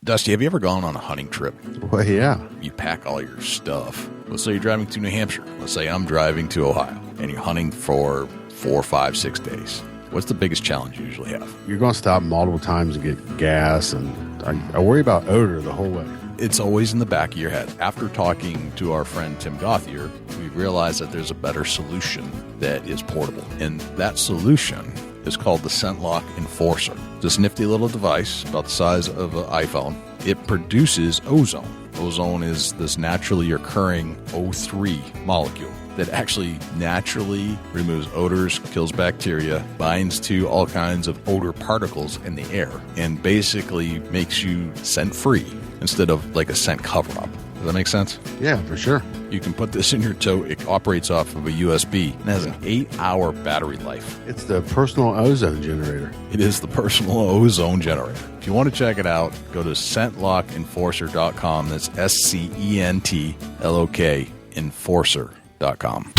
Dusty, have you ever gone on a hunting trip? Well, yeah. You pack all your stuff. Let's say you're driving to New Hampshire. Let's say I'm driving to Ohio, and you're hunting for 4, 5, 6 days. What's the biggest challenge you usually have? You're going to stop multiple times to get gas, and I worry about odor the whole way. It's always in the back of your head. After talking to our friend Tim Gothier, we realized that there's a better solution that is portable. And that solution is called the ScentLock Enforcer. This nifty little device, about the size of an iPhone, it produces ozone. Ozone is this naturally occurring O3 molecule that actually naturally removes odors, kills bacteria, binds to all kinds of odor particles in the air, and basically makes you scent-free instead of like a scent cover-up. Does that make sense? Yeah, for sure. You can put this in your tote. It operates off of a USB and has an 8-hour battery life. It's the personal ozone generator. It is the personal ozone generator. If you want to check it out, go to ScentLockEnforcer.com. That's ScentLock Enforcer.com.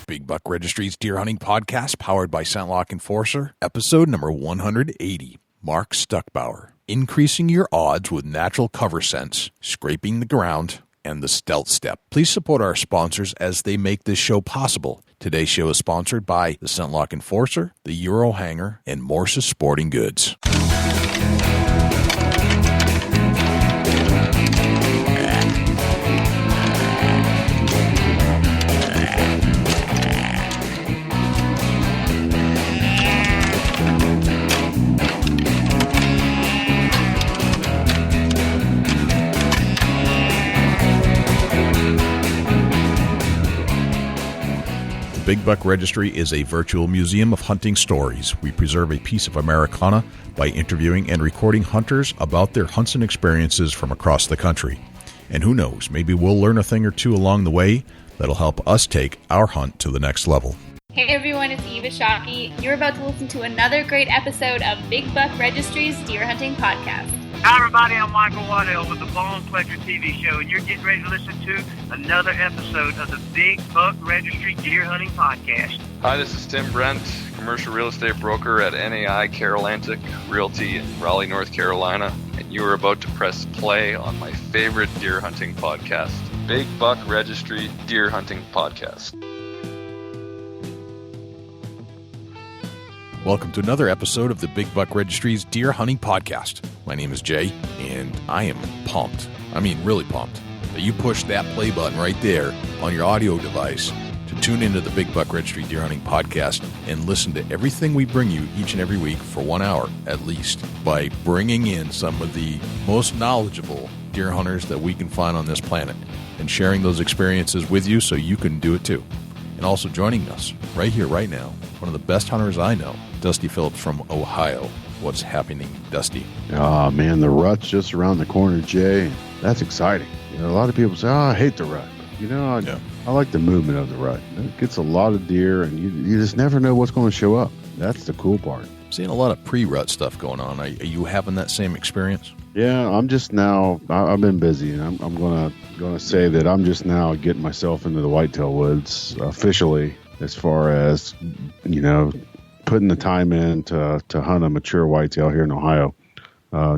Big Buck Registry's Deer Hunting Podcast, powered by ScentLock Enforcer, episode number 180. Mark Stukbauer. Increasing your odds with natural cover scents, scraping the ground, and the stealth step. Please support our sponsors as they make this show possible. Today's show is sponsored by the ScentLock Enforcer, the Euro Hanger, and Morse's Sporting Goods. Big Buck Registry is a virtual museum of hunting stories. We preserve a piece of Americana by interviewing and recording hunters about their hunts and experiences from across the country. And who knows, maybe we'll learn a thing or two along the way that'll help us take our hunt to the next level. Hey everyone, it's Eva Shockey. You're about to listen to another great episode of Big Buck Registry's Deer Hunting Podcast. Hi everybody, I'm Michael Whitetails with the Bone Pleasure TV show, and you're getting ready to listen to another episode of the Big Buck Registry Deer Hunting Podcast. Hi, this is Tim Brent, commercial real estate broker at NAI Carolantic Realty in Raleigh, North Carolina, and you are about to press play on my favorite deer hunting podcast, Big Buck Registry Deer Hunting Podcast. Welcome to another episode of the Big Buck Registry's Deer Hunting Podcast. My name is Jay, and I am pumped. I mean, really pumped that you push that play button right there on your audio device to tune into the Big Buck Registry Deer Hunting Podcast and listen to everything we bring you each and every week for 1 hour at least, by bringing in some of the most knowledgeable deer hunters that we can find on this planet and sharing those experiences with you so you can do it too. And also joining us right here, right now, one of the best hunters I know, Dusty Phillips from Ohio. What's happening, Dusty? Oh, man, the rut's just around the corner, Jay. That's exciting. You know, a lot of people say, I hate the rut. You know, I like the movement of the rut. It gets a lot of deer, and you just never know what's going to show up. That's the cool part. I'm seeing a lot of pre-rut stuff going on. Are you having that same experience? Yeah, I'm just now, I've been busy, and I'm going to say that I'm just now getting myself into the whitetail woods officially, as far as, you know, putting the time in to hunt a mature whitetail here in Ohio.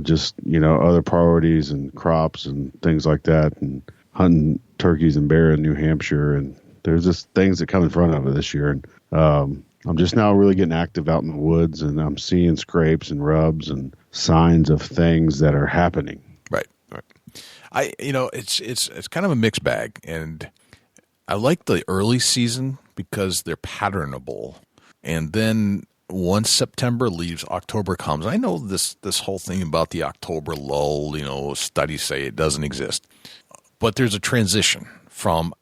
Just, you know, other priorities and crops and things like that, and hunting turkeys and bear in New Hampshire. And there's just things that come in front of it this year. And I'm just now really getting active out in the woods, and I'm seeing scrapes and rubs and signs of things that are happening. Right. It's kind of a mixed bag, and I like the early season because they're patternable. And then once September leaves, October comes. I know this whole thing about the October lull, you know, studies say it doesn't exist. But there's a transition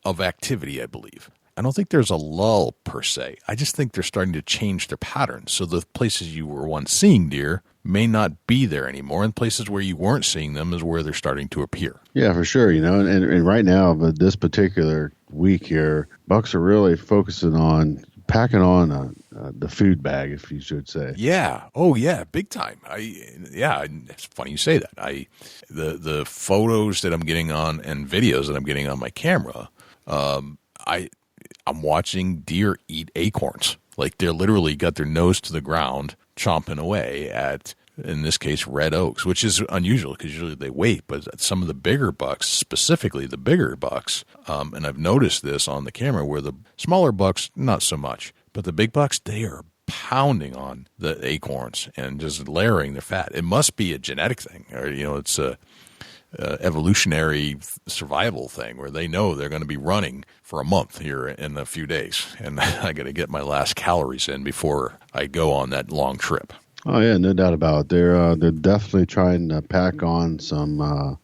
of activity, I believe. I don't think there's a lull per se. I just think they're starting to change their patterns. So the places you were once seeing deer may not be there anymore, and places where you weren't seeing them is where they're starting to appear. Yeah, for sure. You know, and right now, but this particular week here, bucks are really focusing on packing on the food bag, if you should say. Yeah. Oh, yeah. Big time. It's funny you say that. The photos that I'm getting on and videos that I'm getting on my camera, I'm watching deer eat acorns. Like they're literally got their nose to the ground, chomping away at in this case, red oaks, which is unusual because usually they wait. But some of the bigger bucks, specifically the bigger bucks, and I've noticed this on the camera where the smaller bucks, not so much. But the big bucks, they are pounding on the acorns and just layering their fat. It must be a genetic thing, or it's a evolutionary survival thing where they know they're going to be running for a month here in a few days, and I got to get my last calories in before I go on that long trip. Oh yeah, no doubt about it. They're definitely trying to pack on some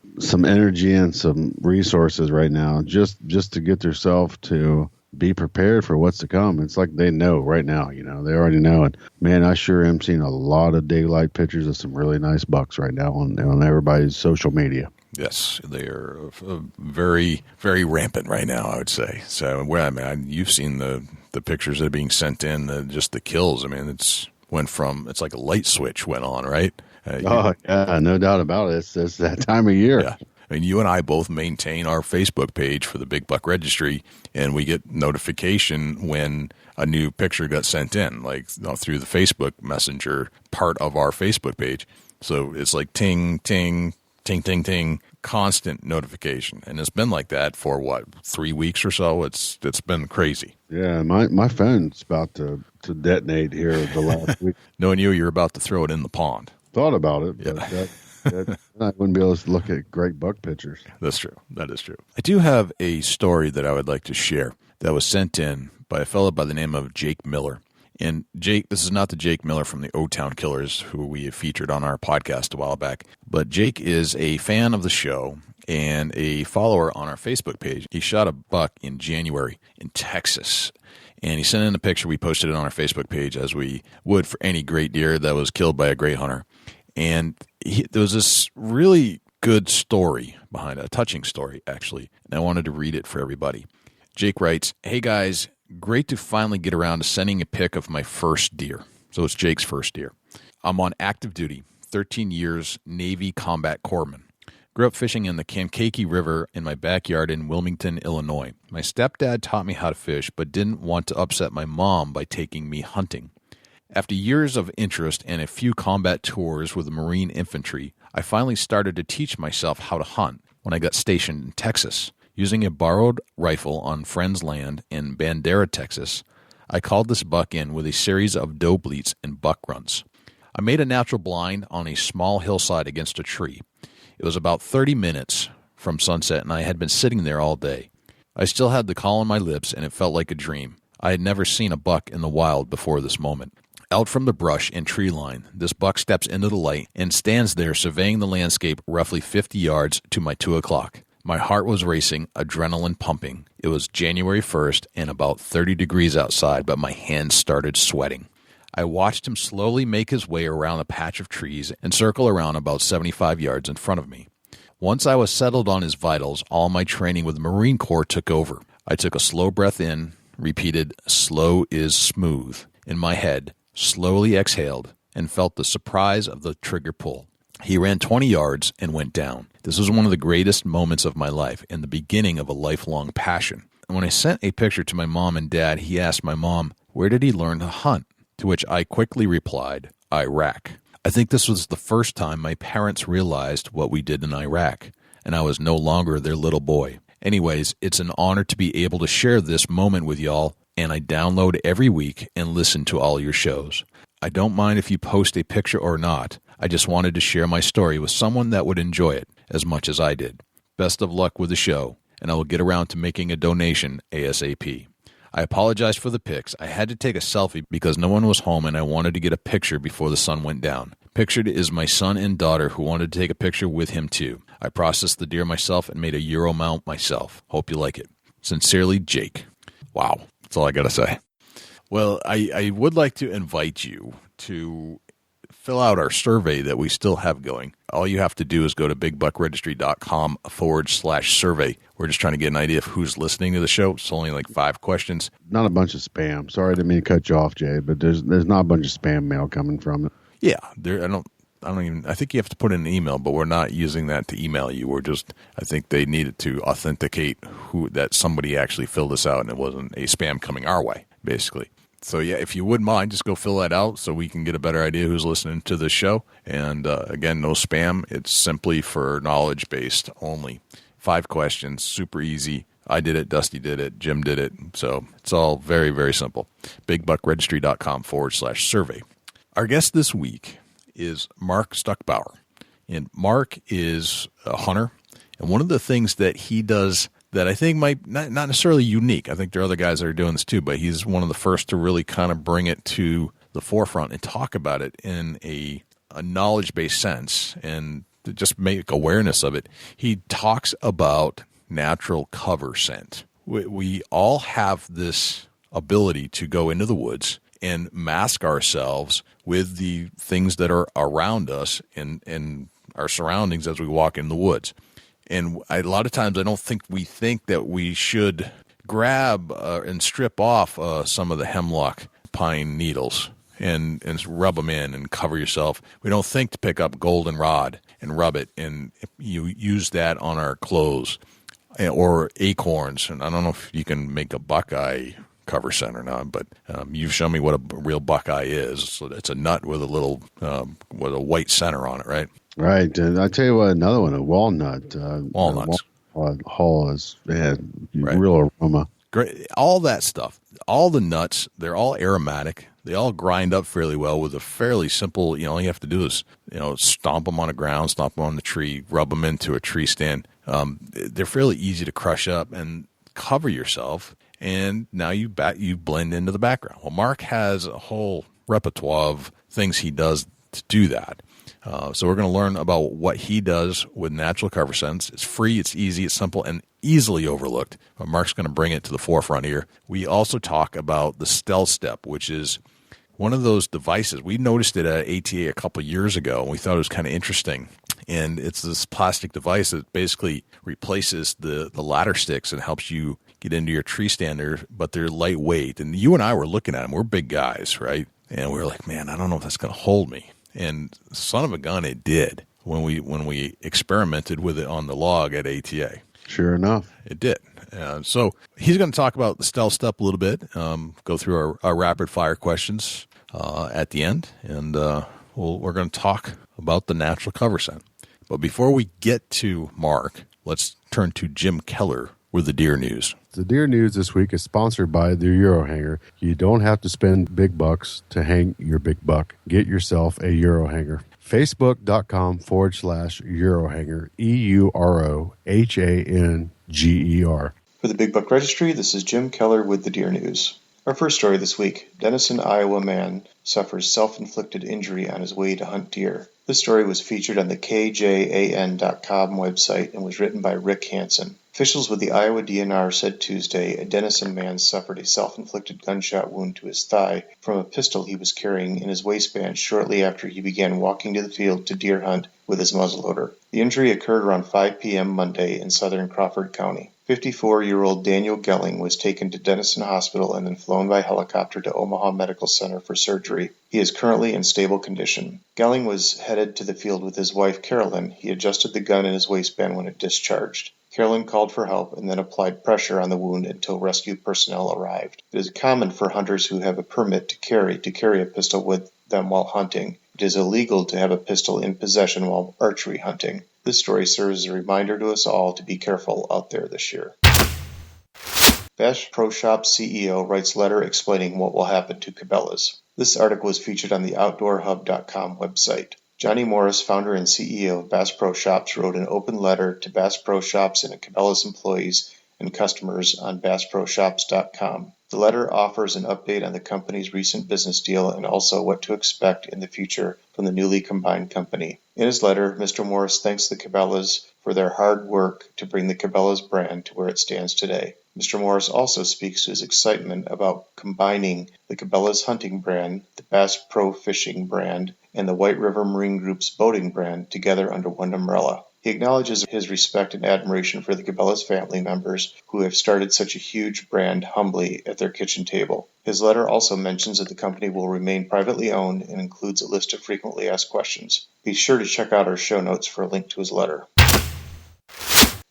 energy and some resources right now, just to get themselves to be prepared for what's to come. It's like they know right now, they already know it. Man, I sure am seeing a lot of daylight pictures of some really nice bucks right now on everybody's social media. Yes, they are very, very rampant right now, I would say. So, you've seen the pictures that are being sent in, just the kills. I mean, it's like a light switch went on, right? Yeah, no doubt about it. It's that time of year. Yeah. I mean, you and I both maintain our Facebook page for the Big Buck Registry, and we get notification when a new picture got sent in, like through the Facebook Messenger part of our Facebook page. So it's like ting, ting, ting, ting, ting, constant notification. And it's been like that for, 3 weeks or so? It's been crazy. Yeah, my phone's about to detonate here the last week. Knowing you're about to throw it in the pond. Thought about it, but I wouldn't be able to look at great buck pictures. That's true. That is true. I do have a story that I would like to share that was sent in by a fellow by the name of Jake Miller. And Jake, this is not the Jake Miller from the O-Town Killers who we have featured on our podcast a while back, but Jake is a fan of the show and a follower on our Facebook page. He shot a buck in January in Texas, and he sent in a picture. We posted it on our Facebook page as we would for any great deer that was killed by a great hunter. And there was this really good story behind it, a touching story, actually, and I wanted to read it for everybody. Jake writes, "Hey guys, great to finally get around to sending a pic of my first deer." So it's Jake's first deer. "I'm on active duty, 13 years, Navy combat corpsman. Grew up fishing in the Kankakee River in my backyard in Wilmington, Illinois. My stepdad taught me how to fish, but didn't want to upset my mom by taking me hunting. After years of interest and a few combat tours with the Marine Infantry, I finally started to teach myself how to hunt when I got stationed in Texas. Using a borrowed rifle on friend's land in Bandera, Texas, I called this buck in with a series of doe bleats and buck runs. I made a natural blind on a small hillside against a tree. It was about 30 minutes from sunset, and I had been sitting there all day. I still had the call on my lips, and it felt like a dream. I had never seen a buck in the wild before this moment. Out from the brush and tree line, this buck steps into the light and stands there surveying the landscape roughly 50 yards to my 2 o'clock. My heart was racing, adrenaline pumping. It was January 1st and about 30 degrees outside, but my hands started sweating. I watched him slowly make his way around a patch of trees and circle around about 75 yards in front of me. Once I was settled on his vitals, all my training with the Marine Corps took over. I took a slow breath in, repeated, "Slow is smooth," in my head, slowly exhaled, and felt the surprise of the trigger pull. He ran 20 yards and went down. This was one of the greatest moments of my life and the beginning of a lifelong passion. And when I sent a picture to my mom and dad, he asked my mom, "Where did he learn to hunt?" To which I quickly replied, "Iraq." I think this was the first time my parents realized what we did in Iraq, and I was no longer their little boy. Anyways, it's an honor to be able to share this moment with y'all, and I download every week and listen to all your shows. I don't mind if you post a picture or not. I just wanted to share my story with someone that would enjoy it as much as I did. Best of luck with the show, and I will get around to making a donation ASAP. I apologize for the pics. I had to take a selfie because no one was home and I wanted to get a picture before the sun went down. Pictured is my son and daughter who wanted to take a picture with him too. I processed the deer myself and made a Euro mount myself. Hope you like it. Sincerely, Jake. Wow. That's all I got to say. Well, I would like to invite you to fill out our survey that we still have going. All you have to do is go to bigbbuckregistry.com/survey. We're just trying to get an idea of who's listening to the show. It's only like 5 questions. Not a bunch of spam. Sorry, I didn't mean to cut you off, Jay, but there's not a bunch of spam mail coming from it. Yeah, I think you have to put in an email, but we're not using that to email you. I think they needed to authenticate that somebody actually filled this out and it wasn't a spam coming our way, basically. So, yeah, if you wouldn't mind, just go fill that out so we can get a better idea who's listening to this show. And, again, no spam. It's simply for knowledge-based only. 5 questions, super easy. I did it, Dusty did it, Jim did it. So it's all very, very simple. BigBuckRegistry.com/survey. Our guest this week is Mark Stukbauer. And Mark is a hunter. And one of the things that he does that I think might not necessarily unique. I think there are other guys that are doing this too, but he's one of the first to really kind of bring it to the forefront and talk about it in a knowledge-based sense and to just make awareness of it. He talks about natural cover scent. We all have this ability to go into the woods and mask ourselves with the things that are around us and our surroundings as we walk in the woods. And a lot of times I don't think we think that we should grab and strip off some of the hemlock pine needles and rub them in and cover yourself. We don't think to pick up goldenrod and rub it, and you use that on our clothes. Or acorns. And I don't know if you can make a buckeye cover scent or not, but you've shown me what a real buckeye is. So it's a nut with a little with a white center on it, right? Right, and I tell you what, another one, a walnut. Walnuts. Hull is right. Real aroma. Great, all that stuff, all the nuts, they're all aromatic. They all grind up fairly well with a fairly simple. All you have to do is stomp them on the ground, stomp them on the tree, rub them into a tree stand. They're fairly easy to crush up and cover yourself, and now you blend into the background. Well, Mark has a whole repertoire of things he does to do that. So we're going to learn about what he does with natural cover scents. It's free, it's easy, it's simple, and easily overlooked. But Mark's going to bring it to the forefront here. We also talk about the Stealth Step, which is one of those devices. We noticed it at ATA a couple of years ago, and we thought it was kind of interesting. And it's this plastic device that basically replaces the ladder sticks and helps you get into your tree stander, but they're lightweight. And you and I were looking at them. We're big guys, right? And we were like, man, I don't know if that's going to hold me. And son of a gun, it did when we experimented with it on the log at ATA. Sure enough. It did. So he's going to talk about the Stealth Step a little bit, go through our rapid fire questions at the end, and we're going to talk about the natural cover scent. But before we get to Mark, let's turn to Jim Keller with the deer news. The deer news this week is sponsored by the Euro Hanger. You don't have to spend big bucks to hang your big buck. Get yourself a Euro Hanger. Facebook.com/Eurohanger, EUROHANGER. For the Big Buck Registry, this is Jim Keller with the Deer News. Our first story this week, Denison, Iowa man suffers self-inflicted injury on his way to hunt deer. This story was featured on the KJAN.com website and was written by Rick Hansen. Officials with the Iowa DNR said Tuesday a Denison man suffered a self-inflicted gunshot wound to his thigh from a pistol he was carrying in his waistband shortly after he began walking to the field to deer hunt with his muzzleloader. The injury occurred around 5 p.m. Monday in southern Crawford County. 54-year-old Daniel Gelling was taken to Denison Hospital and then flown by helicopter to Omaha Medical Center for surgery. He is currently in stable condition. Gelling was headed to the field with his wife, Carolyn. He adjusted the gun in his waistband when it discharged. Carolyn called for help and then applied pressure on the wound until rescue personnel arrived. It is common for hunters who have a permit to carry a pistol with them while hunting. It is illegal to have a pistol in possession while archery hunting. This story serves as a reminder to us all to be careful out there this year. Bass Pro Shops CEO writes letter explaining what will happen to Cabela's. This article was featured on the OutdoorHub.com website. Johnny Morris, founder and CEO of Bass Pro Shops, wrote an open letter to Bass Pro Shops and Cabela's employees and customers on BassProShops.com. The letter offers an update on the company's recent business deal and also what to expect in the future from the newly combined company. In his letter, Mr. Morris thanks the Cabela's for their hard work to bring the Cabela's brand to where it stands today. Mr. Morris also speaks to his excitement about combining the Cabela's hunting brand, the Bass Pro Fishing brand, and the White River Marine Group's boating brand together under one umbrella. He acknowledges his respect and admiration for the Cabela's family members who have started such a huge brand humbly at their kitchen table. His letter also mentions that the company will remain privately owned and includes a list of frequently asked questions. Be sure to check out our show notes for a link to his letter.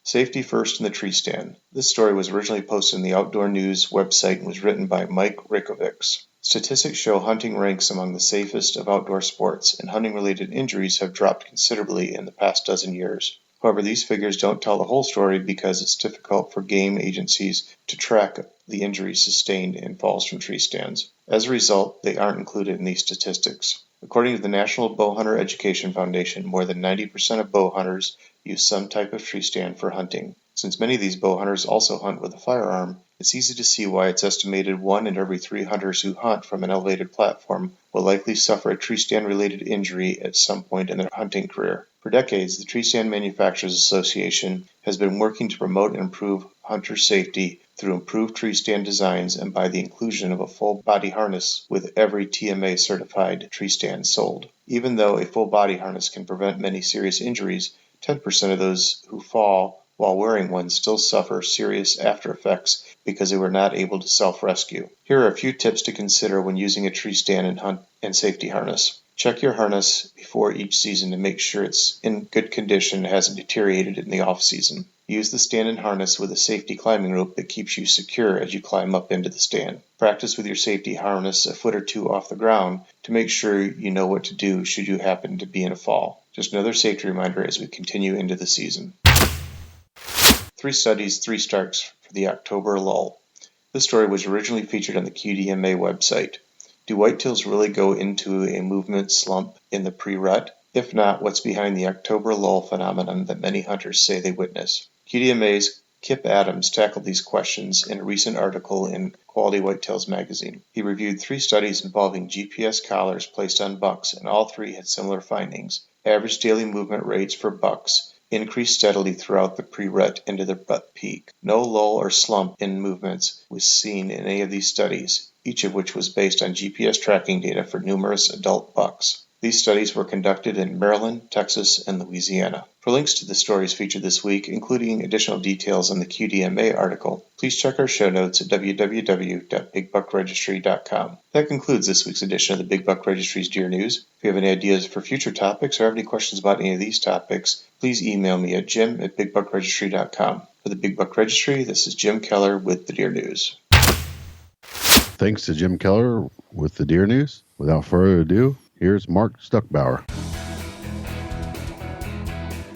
Safety first in the tree stand. This story was originally posted on the Outdoor News website and was written by Mike Rakovics. Statistics show hunting ranks among the safest of outdoor sports, and hunting-related injuries have dropped considerably in the past dozen years. However, these figures don't tell the whole story because it's difficult for game agencies to track the injuries sustained in falls from tree stands. As a result, they aren't included in these statistics. According to the National Bowhunter Education Foundation, more than 90% of bow hunters use some type of tree stand for hunting. Since many of these bow hunters also hunt with a firearm, it's easy to see why it's estimated 1 in every 3 hunters who hunt from an elevated platform will likely suffer a tree stand-related injury at some point in their hunting career. For decades, the Tree Stand Manufacturers Association has been working to promote and improve hunter safety through improved tree stand designs and by the inclusion of a full body harness with every TMA certified tree stand sold. Even though a full body harness can prevent many serious injuries, 10% of those who fall while wearing one still suffer serious after effects because they were not able to self-rescue. Here are a few tips to consider when using a tree stand and safety harness. Check your harness before each season to make sure it's in good condition and hasn't deteriorated in the off-season. Use the stand and harness with a safety climbing rope that keeps you secure as you climb up into the stand. Practice with your safety harness a foot or two off the ground to make sure you know what to do should you happen to be in a fall. Just another safety reminder as we continue into the season. 3 studies, 3 starts for the October lull. This story was originally featured on the QDMA website. Do whitetails really go into a movement slump in the pre-rut? If not, what's behind the October lull phenomenon that many hunters say they witness? QDMA's Kip Adams tackled these questions in a recent article in Quality Whitetails magazine. He reviewed 3 studies involving GPS collars placed on bucks, and all 3 had similar findings. Average daily movement rates for bucks increased steadily throughout the pre-rut into the rut peak. No lull or slump in movements was seen in any of these studies, each of which was based on GPS tracking data for numerous adult bucks. These studies were conducted in Maryland, Texas, and Louisiana. For links to the stories featured this week, including additional details on the QDMA article, please check our show notes at www.bigbuckregistry.com. That concludes this week's edition of the Big Buck Registry's Deer News. If you have any ideas for future topics or have any questions about any of these topics, please email me at jim@bigbuckregistry.com. For the Big Buck Registry, this is Jim Keller with the Deer News. Thanks to Jim Keller with the Deer News. Without further ado, here's Mark Stukbauer.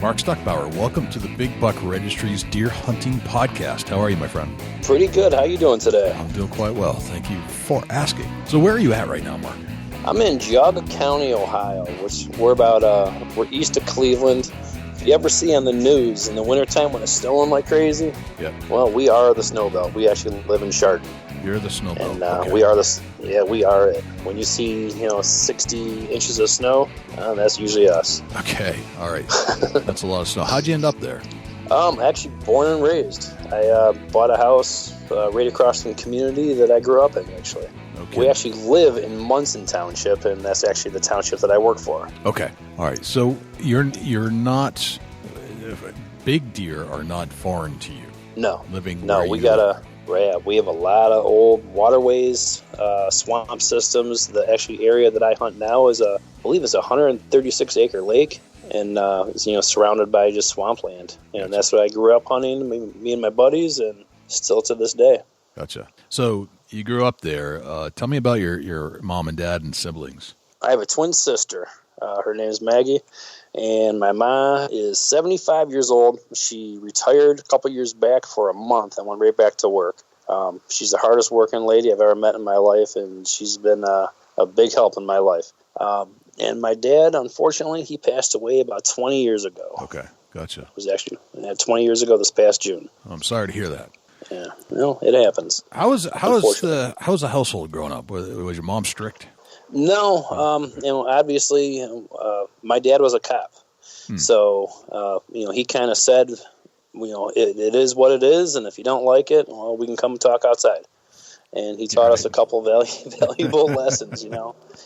Mark Stukbauer, welcome to the Big Buck Registry's Deer Hunting Podcast. How are you, my friend? Pretty good. How you doing today? I'm doing quite well. Thank you for asking. So where are you at right now, Mark? I'm in Geauga County, Ohio, which we're we're east of Cleveland. If you ever see on the news in the wintertime when it's snowing like crazy, Yep. Well, we are the snow belt. We actually live in Chardon. You're the snow belt. And okay. we are we are it. When you see, 60 inches of snow, that's usually us. Okay, all right. That's a lot of snow. How'd you end up there? Actually born and raised. I bought a house right across from the community that I grew up in, actually. Okay. We actually live in Munson Township, and that's actually the township that I work for. Okay, all right. So you're not, big deer are not foreign to you. No. Living no, where we you got live. we have a lot of old waterways, swamp systems. The actually area that I hunt now is I believe it's a 136 acre lake, and it's surrounded by just swampland. And that's what I grew up hunting. Me and my buddies, and still to this day. Gotcha. So you grew up there. Tell me about your mom and dad and siblings. I have a twin sister. Her name is Maggie, and my ma is 75 years old. She retired a couple years back for a month and went right back to work. She's the hardest working lady I've ever met in my life, and she's been a big help in my life. And my dad, unfortunately, he passed away about 20 years ago. Okay, gotcha. It was actually 20 years ago this past June. I'm sorry to hear that. Yeah, well, it happens. How was the household growing up? Was your mom strict? No, obviously, my dad was a cop, so he kind of said, it is what it is, and if you don't like it, well, we can come talk outside. And he taught us a couple valuable lessons.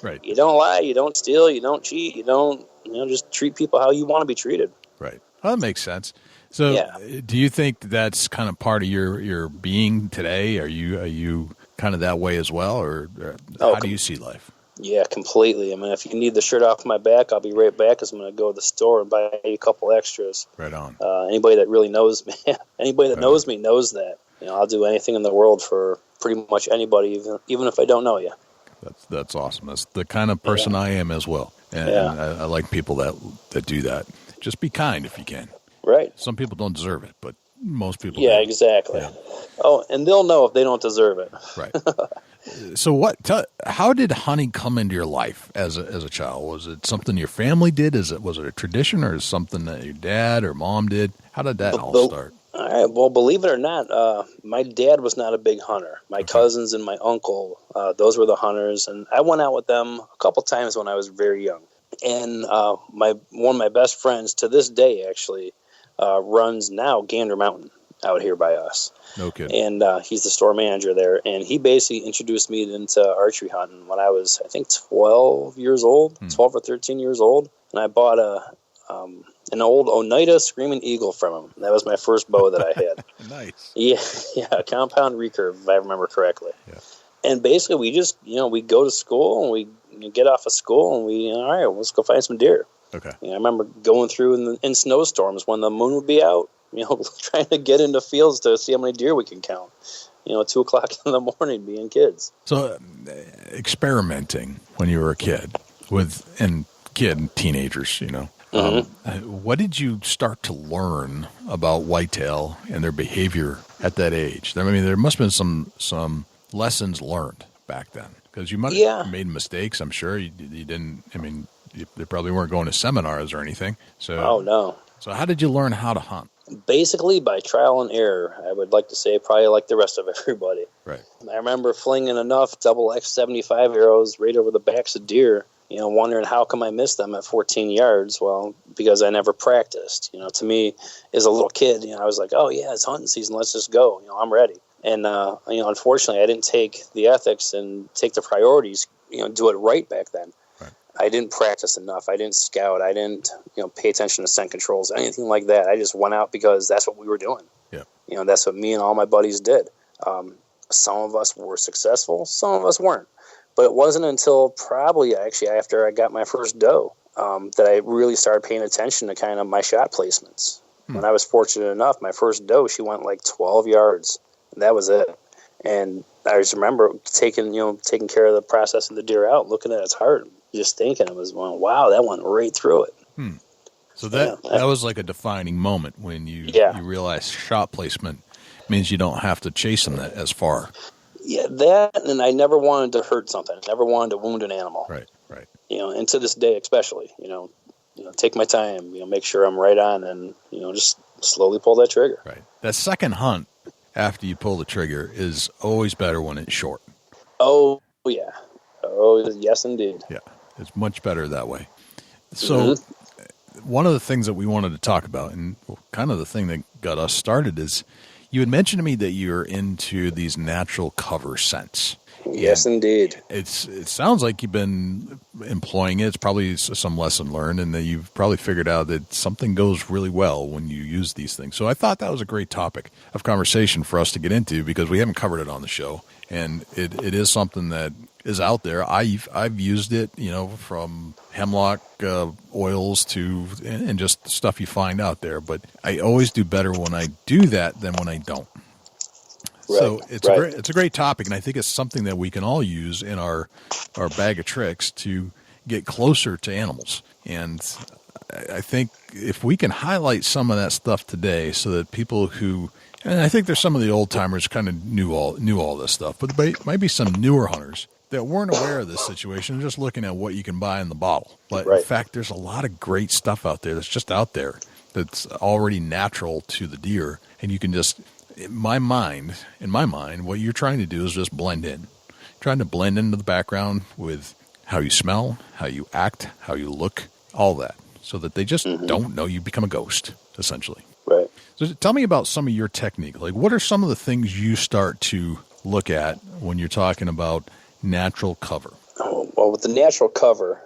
Right. You don't lie, you don't steal, you don't cheat, you don't just treat people how you want to be treated. Right. Well, that makes sense. So, Do you think that's kind of part of your being today? Are you kind of that way as well, or how do you see life? Yeah, completely. I mean, if you need the shirt off my back, I'll be right back because I'm going to go to the store and buy you a couple extras. Right on. Anybody that really knows me, knows me knows that. I'll do anything in the world for pretty much anybody, even if I don't know you. That's awesome. That's the kind of person I am as well. And I like people that do that. Just be kind if you can. Right. Some people don't deserve it, but most people do. Exactly. Yeah. Oh, and they'll know if they don't deserve it. Right. So how did hunting come into your life as a child? Was it something your family did? Was it a tradition, or is it something that your dad or mom did? How did that all start? All right. Well, believe it or not, my dad was not a big hunter. My cousins and my uncle, those were the hunters, and I went out with them a couple times when I was very young. And one of my best friends to this day actually runs now Gander Mountain out here by us. No kidding. And he's the store manager there, and he basically introduced me into archery hunting when I was, I think, 12 years old, 12 or 13 years old, and I bought an old Oneida Screaming Eagle from him. That was my first bow that I had. Nice. Yeah, a compound recurve, if I remember correctly. Yeah. And basically, we just, we go to school, and we get off of school, and all right, let's go find some deer. Okay. I remember going through in snowstorms when the moon would be out, trying to get into fields to see how many deer we can count. 2 o'clock in the morning being kids. So experimenting when you were a kid teenagers, what did you start to learn about whitetail and their behavior at that age? I mean, there must have been some lessons learned back then, because you might have made mistakes. I'm sure you didn't. I mean, they probably weren't going to seminars or anything. So, oh no. So how did you learn how to hunt? Basically by trial and error. I would like to say probably like the rest of everybody. Right. I remember flinging enough double X75 arrows right over the backs of deer, wondering how come I missed them at 14 yards? Well, because I never practiced. To me, as a little kid, I was like, oh yeah, it's hunting season, let's just go. I'm ready. And unfortunately, I didn't take the ethics and take the priorities, do it right back then. I didn't practice enough. I didn't scout. I didn't, pay attention to scent controls, anything like that. I just went out because that's what we were doing. Yeah. That's what me and all my buddies did. Some of us were successful. Some of us weren't. But it wasn't until probably actually after I got my first doe that I really started paying attention to kind of my shot placements. When I was fortunate enough, my first doe, she went like 12 yards. And that was it. And I just remember taking care of the process of the deer out, looking at its heart, just thinking, I was going, wow, that went right through it. So that was like a defining moment when you realized shot placement means you don't have to chase them as far. Yeah, that, and I never wanted to hurt something. I never wanted to wound an animal. Right. And to this day especially, take my time, make sure I'm right on, and, just slowly pull that trigger. Right. That second hunt after you pull the trigger is always better when it's short. Oh, yeah. Oh, yes, indeed. Yeah, it's much better that way. So one of the things that we wanted to talk about, and kind of the thing that got us started, is you had mentioned to me that you're into these natural cover scents. Yes, indeed. It sounds like you've been employing it. It's probably some lesson learned, and that you've probably figured out that something goes really well when you use these things. So I thought that was a great topic of conversation for us to get into, because we haven't covered it on the show, and it is something that is out there. I've used it, from hemlock oils to and just stuff you find out there. But I always do better when I do that than when I don't. Right, so it's a great topic, and I think it's something that we can all use in our bag of tricks to get closer to animals. And I think if we can highlight some of that stuff today, so that people who, and I think there's some of the old timers kind of knew all this stuff, but there might be some newer hunters that weren't aware of this situation, just looking at what you can buy in the bottle. But in fact, there's a lot of great stuff out there that's just out there that's already natural to the deer, and you can just, in my mind, what you're trying to do is just blend in. Trying to blend into the background with how you smell, how you act, how you look, all that, so that they just don't know you become a ghost, essentially. Right. So tell me about some of your technique. Like, what are some of the things you start to look at when you're talking about natural cover? Well, with the natural cover,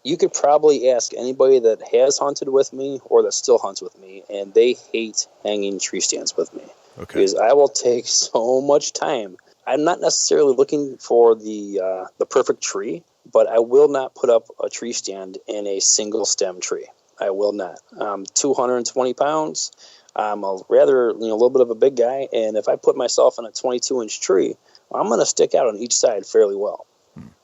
you could probably ask anybody that has hunted with me or that still hunts with me, and they hate hanging tree stands with me. Okay. Because I will take so much time. I'm not necessarily looking for the perfect tree, but I will not put up a tree stand in a single stem tree. I will not. 220 pounds. I'm a rather, a little bit of a big guy, and if I put myself in a 22-inch tree, I'm going to stick out on each side fairly well.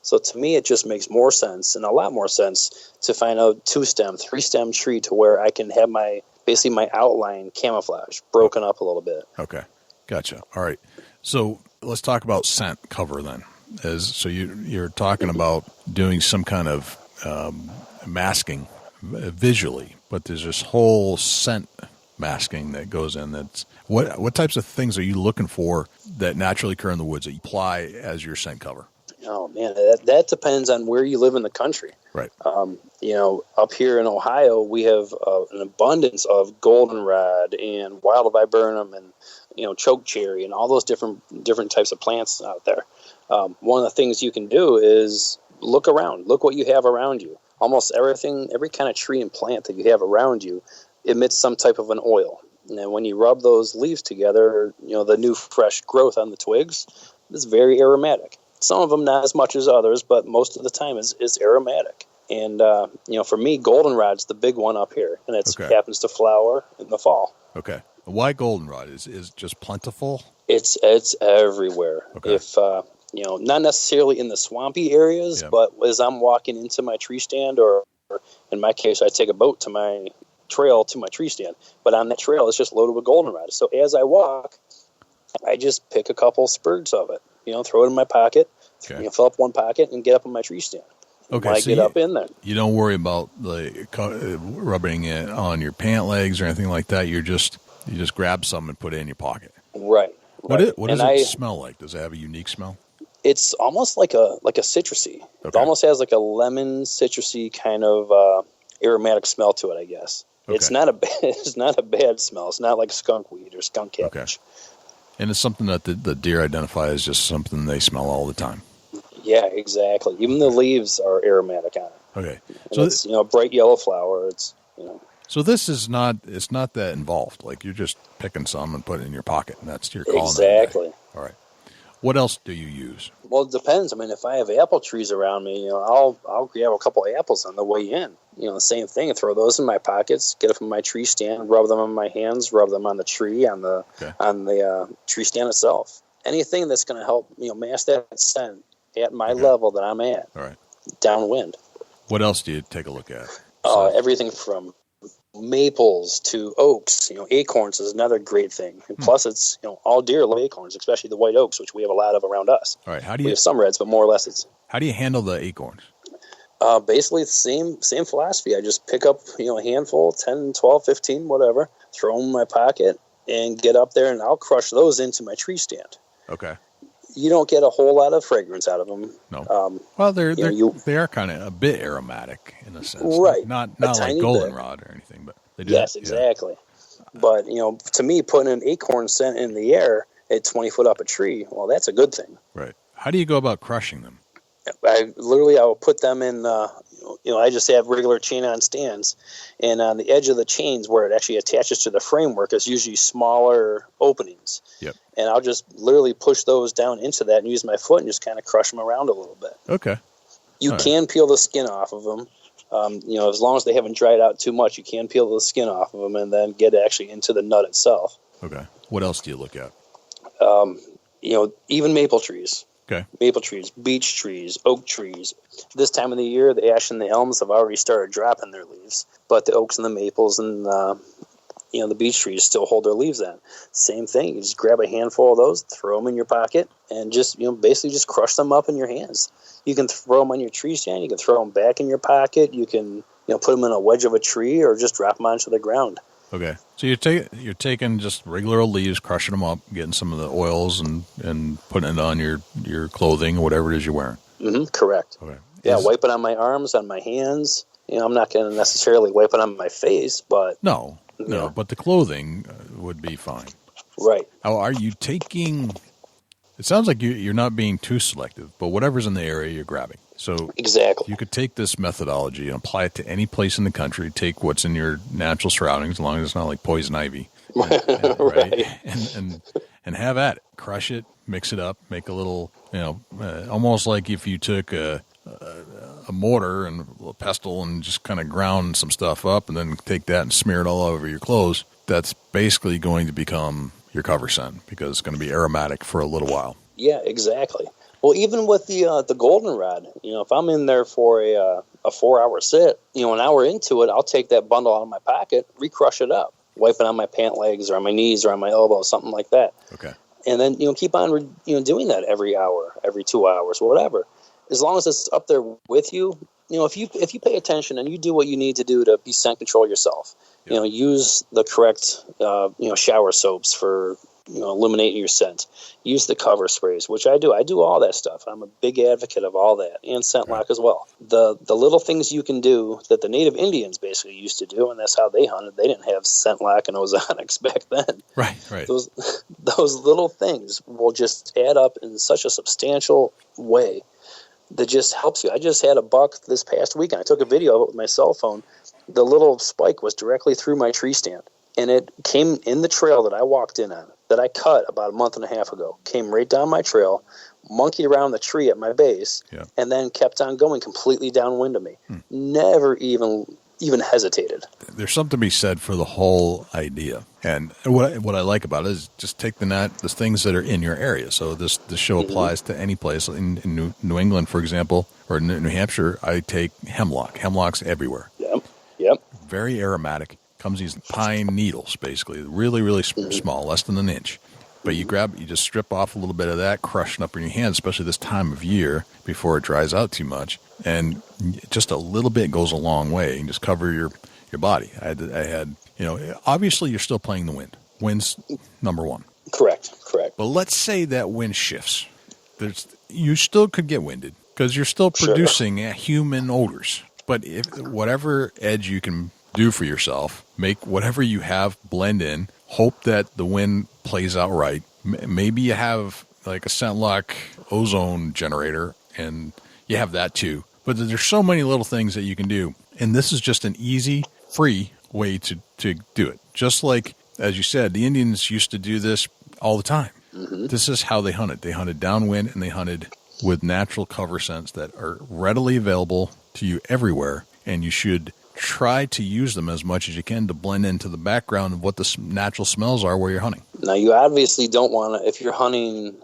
So to me, it just makes more sense, and a lot more sense, to find a 2-stem, 3-stem tree to where I can have my outline camouflage broken up a little bit. Okay, gotcha. All right, so let's talk about scent cover then. So you're talking about doing some kind of masking visually, but there's this whole scent masking that goes in. That's what types of things are you looking for that naturally occur in the woods that you apply as your scent cover? Oh man, that depends on where you live in the country. Right. Up here in Ohio, we have an abundance of goldenrod and wild viburnum and chokecherry and all those different types of plants out there. One of the things you can do is look around. Look what you have around you. Almost everything, every kind of tree and plant that you have around you emits some type of an oil. And when you rub those leaves together, the new fresh growth on the twigs is very aromatic. Some of them not as much as others, but most of the time is aromatic. And, for me, goldenrod's the big one up here, and it happens to flower in the fall. Okay. Why goldenrod? Is just plentiful? It's everywhere. Okay. If, not necessarily in the swampy areas, but as I'm walking into my tree stand, or in my case, I take a boat to my trail to my tree stand. But on that trail, it's just loaded with goldenrod. So as I walk, I just pick a couple spurts of it. Throw it in my pocket, fill up one pocket, and get up on my tree stand. Okay, when I get up in there. You don't worry about rubbing it on your pant legs or anything like that. You just grab some and put it in your pocket. Right. What does it smell like? Does it have a unique smell? It's almost like a citrusy. Okay. It almost has like a lemon citrusy kind of aromatic smell to it, I guess. Okay. It's not a bad smell. It's not like skunk weed or skunk cabbage. Okay. And it's something that the deer identify as just something they smell all the time. Yeah, exactly. Even the leaves are aromatic on it. Okay. And so it's bright yellow flower. It's So this is not that involved. Like you're just picking some and putting it in your pocket, and that's your call. Exactly. All right. What else do you use? Well, it depends. I mean, if I have apple trees around me, I'll grab a couple of apples on the way in. The same thing. Throw those in my pockets. Get up from my tree stand. Rub them on my hands. Rub them on the tree on the tree stand itself. Anything that's going to help mask that scent at my level that I'm at. All right. Downwind. What else do you take a look at? Everything from maples to oaks. Acorns is another great thing. And plus, it's all deer love acorns, especially the white oaks, which we have a lot of around us. All right. We have some reds, but more or less it's. How do you handle the acorns? Basically, the same philosophy. I just pick up a handful, 10, 12, 15, whatever, throw them in my pocket, and get up there, and I'll crush those into my tree stand. Okay. You don't get a whole lot of fragrance out of them. No. Well, they are kind of a bit aromatic in a sense, right? Not like goldenrod or anything, but they do. Yes, exactly. Yeah. But to me, putting an acorn scent in the air at 20 foot up a tree, well, that's a good thing. Right. How do you go about crushing them? I will put them in. I just have regular chain-on stands, and on the edge of the chains where it actually attaches to the framework is usually smaller openings. Yep. And I'll just literally push those down into that and use my foot and just kind of crush them around a little bit. Okay. You can peel the skin off of them. As long as they haven't dried out too much, you can peel the skin off of them and then get actually into the nut itself. Okay. What else do you look at? Even maple trees. Okay. Maple trees, beech trees, oak trees. This time of the year, the ash and the elms have already started dropping their leaves, but the oaks and the maples and the beech trees still hold their leaves on. Same thing. You just grab a handful of those, throw them in your pocket, and just basically just crush them up in your hands. You can throw them on your tree stand. You can throw them back in your pocket. You can put them in a wedge of a tree or just drop them onto the ground. Okay, so you're taking just regular old leaves, crushing them up, getting some of the oils and putting it on your clothing or whatever it is you're wearing. Mm-hmm, correct. Okay. Yeah, wipe it on my arms, on my hands. I'm not going to necessarily wipe it on my face, but no, but the clothing would be fine. Right. How are you taking? It sounds like you're not being too selective, but whatever's in the area you're grabbing. So exactly, you could take this methodology and apply it to any place in the country. Take what's in your natural surroundings, as long as it's not like poison ivy, right? And have at it. Crush it, mix it up, make a little, almost like if you took a mortar and a pestle and just kind of ground some stuff up, and then take that and smear it all over your clothes. That's basically going to become your cover scent because it's going to be aromatic for a little while. Yeah, exactly. Well, even with the goldenrod, if I'm in there for a 4-hour sit, an hour into it, I'll take that bundle out of my pocket, recrush it up, wipe it on my pant legs or on my knees or on my elbow, something like that. Okay. And then, keep on, doing that every hour, every 2 hours, whatever. As long as it's up there with you, if you pay attention and you do what you need to do to be scent control yourself, use the correct, shower soaps for, eliminating your scent. Use the cover sprays, which I do. I do all that stuff. I'm a big advocate of all that, and scent lock as well. The little things you can do that the native Indians basically used to do, and that's how they hunted. They didn't have scent lock and ozonics back then. Right. Those little things will just add up in such a substantial way that just helps you. I just had a buck this past weekend. I took a video of it with my cell phone. The little spike was directly through my tree stand, and it came in the trail that I walked in on, that I cut about a month and a half ago, came right down my trail, monkeyed around the tree at my base, and then kept on going completely downwind of me. Never even hesitated. There's something to be said for the whole idea. And what I like about it is just take the things that are in your area. So this show applies to any place. In New England, for example, or New Hampshire, I take hemlock. Hemlock's everywhere. Yep. Very aromatic. Comes these pine needles, basically, really, really small, less than an inch. But you just strip off a little bit of that, crush it up in your hand, especially this time of year before it dries out too much. And just a little bit goes a long way. You can just cover your body. I had, obviously you're still playing the wind. Wind's number one. Correct. But let's say that wind shifts. You still could get winded because you're still producing human odors. But if whatever edge you can do for yourself, make whatever you have blend in, hope that the wind plays out right. Maybe you have like a scent lock ozone generator and you have that too. But there's so many little things that you can do. And this is just an easy, free way to do it. Just like, as you said, the Indians used to do this all the time. This is how they hunted. They hunted downwind and they hunted with natural cover scents that are readily available to you everywhere. And you should try to use them as much as you can to blend into the background of what the natural smells are where you're hunting. Now, you obviously don't want to, if you're hunting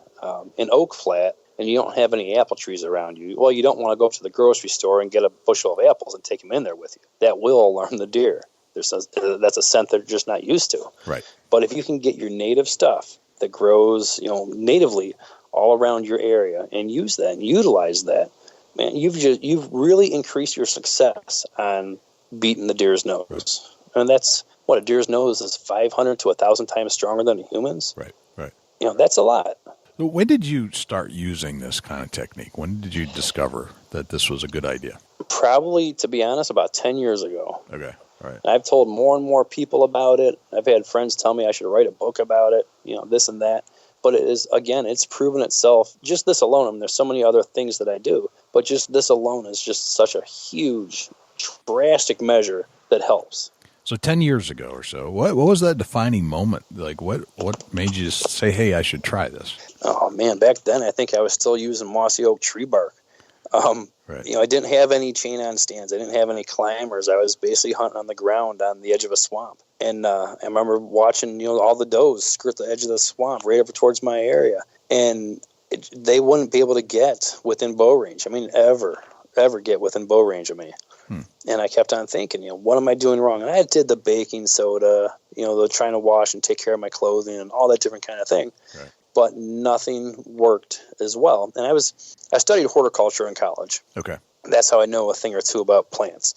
in oak flat and you don't have any apple trees around you, well, you don't want to go up to the grocery store and get a bushel of apples and take them in there with you. That will alarm the deer. That's a scent they're just not used to. Right. But if you can get your native stuff that grows, natively all around your area and use that and utilize that, man, you've really increased your success on beating the deer's nose. Right. And that's what a deer's nose is 500 to 1,000 times stronger than a human's. Right. That's a lot. When did you start using this kind of technique? When did you discover that this was a good idea? Probably, to be honest, about 10 years ago. Okay. All right. I've told more and more people about it. I've had friends tell me I should write a book about it, this and that. But it's proven itself. Just this alone, I mean, there's so many other things that I do, but just this alone is just such a huge, drastic measure that helps. So 10 years ago or so, what was that defining moment? Like what made you say, hey, I should try this? Oh, man, back then I think I was still using mossy oak tree bark. Right. I didn't have any chain-on stands. I didn't have any climbers. I was basically hunting on the ground on the edge of a swamp. And I remember watching, all the does skirt the edge of the swamp right over towards my area. And they wouldn't be able to get within bow range. I mean, ever get within bow range of me. And I kept on thinking, what am I doing wrong? And I did the baking soda, the trying to wash and take care of my clothing and all that different kind of thing. Right. But nothing worked as well. And I studied horticulture in college. Okay. That's how I know a thing or two about plants.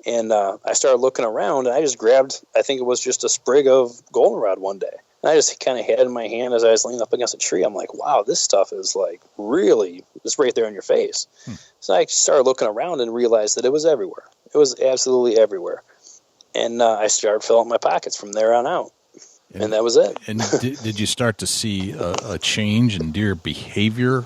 And I started looking around, and I just grabbed, I think it was just a sprig of goldenrod one day. And I just kind of had it in my hand as I was leaning up against a tree. I'm like, wow, this stuff is like really, it's right there in your face. So I started looking around and realized that it was everywhere. It was absolutely everywhere. And I started filling up my pockets from there on out. And that was it. And did you start to see a change in deer behavior?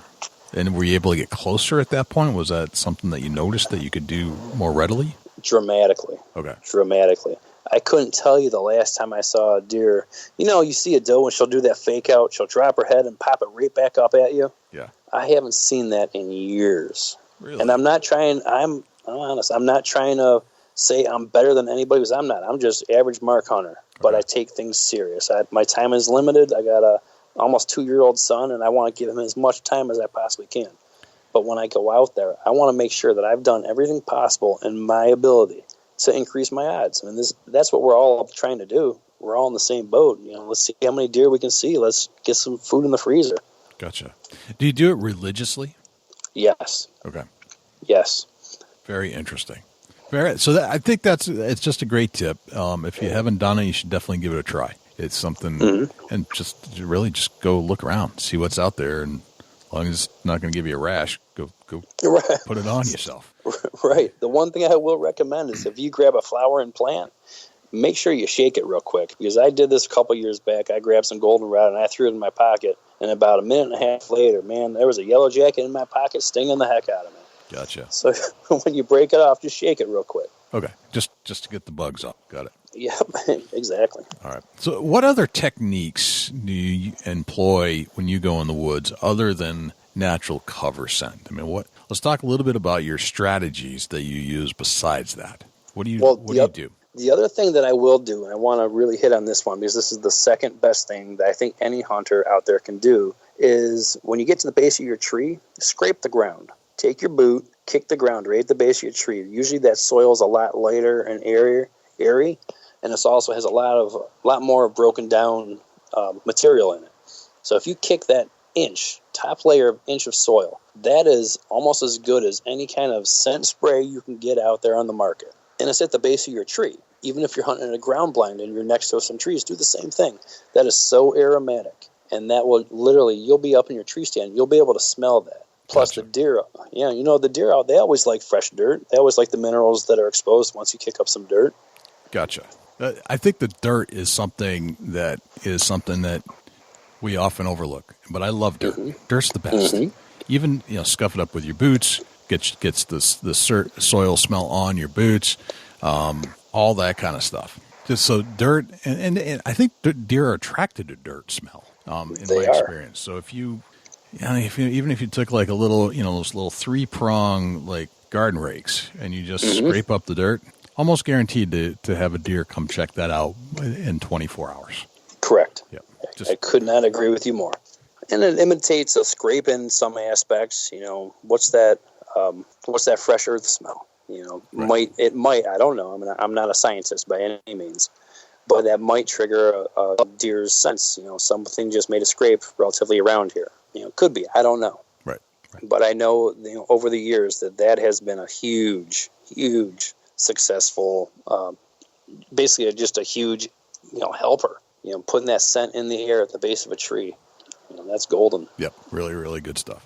And were you able to get closer at that point? Was that something that you noticed that you could do more readily? Dramatically. Okay. Dramatically. I couldn't tell you the last time I saw a deer. You see a doe and she'll do that fake out. She'll drop her head and pop it right back up at you. Yeah. I haven't seen that in years. Really? And I'm honest. I'm not trying to say I'm better than anybody, because I'm not. I'm just average mark hunter. But I take things serious. My time is limited. I got a almost 2-year-old son, and I want to give him as much time as I possibly can. But when I go out there, I want to make sure that I've done everything possible in my ability to increase my odds. I mean, that's what we're all trying to do. We're all in the same boat. Let's see how many deer we can see. Let's get some food in the freezer. Gotcha. Do you do it religiously? Yes. Okay. Yes. Very interesting. I think it's just a great tip. If you haven't done it, you should definitely give it a try. It's something, and just go look around, see what's out there, and as long as it's not going to give you a rash, go right. Put it on yourself. Right. The one thing I will recommend is if you grab a flowering plant, make sure you shake it real quick, because I did this a couple years back. I grabbed some goldenrod and I threw it in my pocket, and about a minute and a half later, man, there was a yellow jacket in my pocket stinging the heck out of me. Gotcha. So when you break it off, just shake it real quick. Okay, just to get the bugs up. Got it. Yeah, exactly. All right. So what other techniques do you employ when you go in the woods other than natural cover scent? I mean, let's talk a little bit about your strategies that you use besides that. What do you do? The other thing that I will do, and I want to really hit on this one because this is the second best thing that I think any hunter out there can do, is when you get to the base of your tree, scrape the ground. Take your boot, kick the ground right at the base of your tree. Usually that soil is a lot lighter and airy, and it also has a lot more broken down material in it. So if you kick that top layer inch of soil, that is almost as good as any kind of scent spray you can get out there on the market. And it's at the base of your tree. Even if you're hunting in a ground blind and you're next to some trees, do the same thing. That is so aromatic, and that will you'll be up in your tree stand, you'll be able to smell that. Plus the deer, the deer out, they always like fresh dirt. They always like the minerals that are exposed once you kick up some dirt. Gotcha. I think the dirt is something that we often overlook, but I love dirt. Mm-hmm. Dirt's the best. Mm-hmm. Even scuff it up with your boots, gets the soil smell on your boots, all that kind of stuff. Just so dirt, and I think deer are attracted to dirt smell. In my experience, so if you took like a little, those little 3-prong like garden rakes, and you just scrape up the dirt, almost guaranteed to have a deer come check that out in 24 hours. Correct. Yep. I could not agree with you more. And it imitates a scrape in some aspects. What's that fresh earth smell? Right. It might. I don't know. I'm not a scientist by any means, but that might trigger a deer's sense. Something just made a scrape relatively around here. Could be. I don't know. Right. But I know, over the years that has been a huge, huge successful, basically just a huge, helper. Putting that scent in the air at the base of a tree. That's golden. Yep. Really, really good stuff.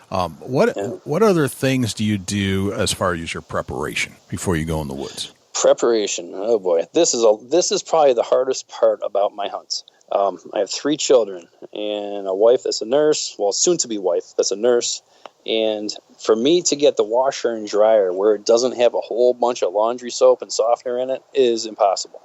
What other things do you do as far as your preparation before you go in the woods? Preparation. Oh boy, this is probably the hardest part about my hunts. I have 3 children and a wife that's a nurse. Well, soon to be wife that's a nurse. And for me to get the washer and dryer where it doesn't have a whole bunch of laundry soap and softener in it is impossible.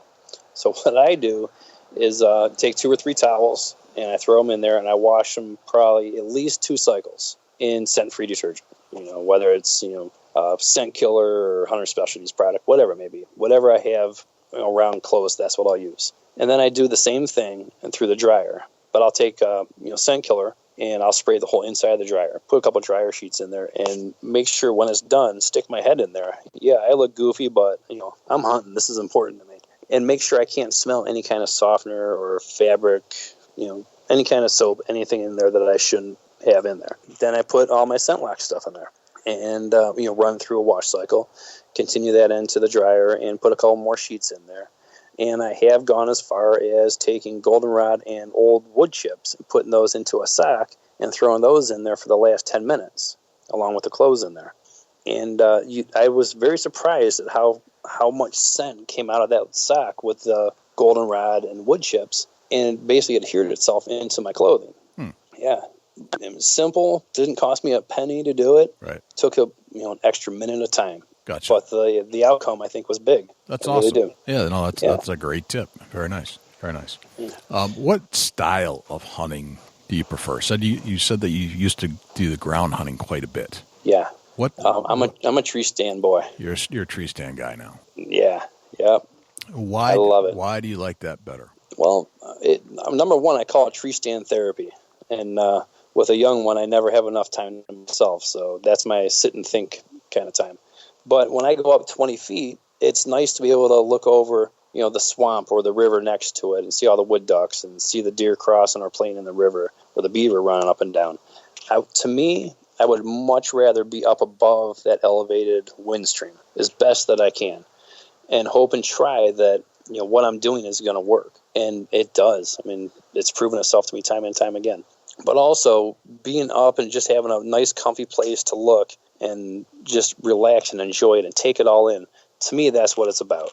So what I do is take 2 or 3 towels and I throw them in there and I wash them probably at least 2 cycles in scent-free detergent. Whether it's scent killer or Hunter Specialties product, whatever it may be. Whatever I have around close, that's what I'll use. And then I do the same thing through the dryer. But I'll take scent killer and I'll spray the whole inside of the dryer. Put a couple dryer sheets in there and make sure when it's done, stick my head in there. Yeah, I look goofy, but I'm hunting. This is important to me. And make sure I can't smell any kind of softener or fabric, any kind of soap, anything in there that I shouldn't have in there. Then I put all my scent lock stuff in there and run through a wash cycle, continue that into the dryer and put a couple more sheets in there. And I have gone as far as taking goldenrod and old wood chips and putting those into a sock and throwing those in there for the last 10 minutes along with the clothes in there. And I was very surprised at how much scent came out of that sock with the goldenrod and wood chips, and basically adhered itself into my clothing. Yeah, it was simple. Didn't cost me a penny to do it. Right. Took an extra minute of time. Gotcha. But the outcome I think was big. That's I awesome. Really do. Yeah, no, that's a great tip. Very nice. Very nice. Yeah. What style of hunting do you prefer? You said that you used to do the ground hunting quite a bit. Yeah. What? I'm a tree stand boy. You're a tree stand guy now. Yeah. Yep. Why? I love it. Why do you like that better? Well, number one, I call it tree stand therapy. And with a young one, I never have enough time to myself. So that's my sit and think kind of time. But when I go up 20 feet, it's nice to be able to look over, the swamp or the river next to it and see all the wood ducks and see the deer crossing or playing in the river or the beaver running up and down. To me, I would much rather be up above that elevated wind stream as best that I can and hope and try that, what I'm doing is going to work. And it does. I mean, it's proven itself to me time and time again. But also being up and just having a nice, comfy place to look and just relax and enjoy it and take it all in. To me, that's what it's about.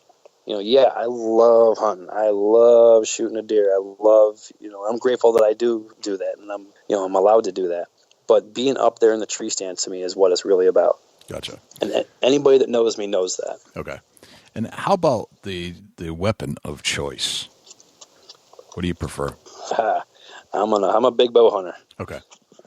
I love hunting. I love shooting a deer. I love, I'm grateful that I do that, and I'm allowed to do that. But being up there in the tree stand to me is what it's really about. Gotcha. And anybody that knows me knows that. Okay. And how about the weapon of choice? What do you prefer? I'm a big bow hunter. Okay.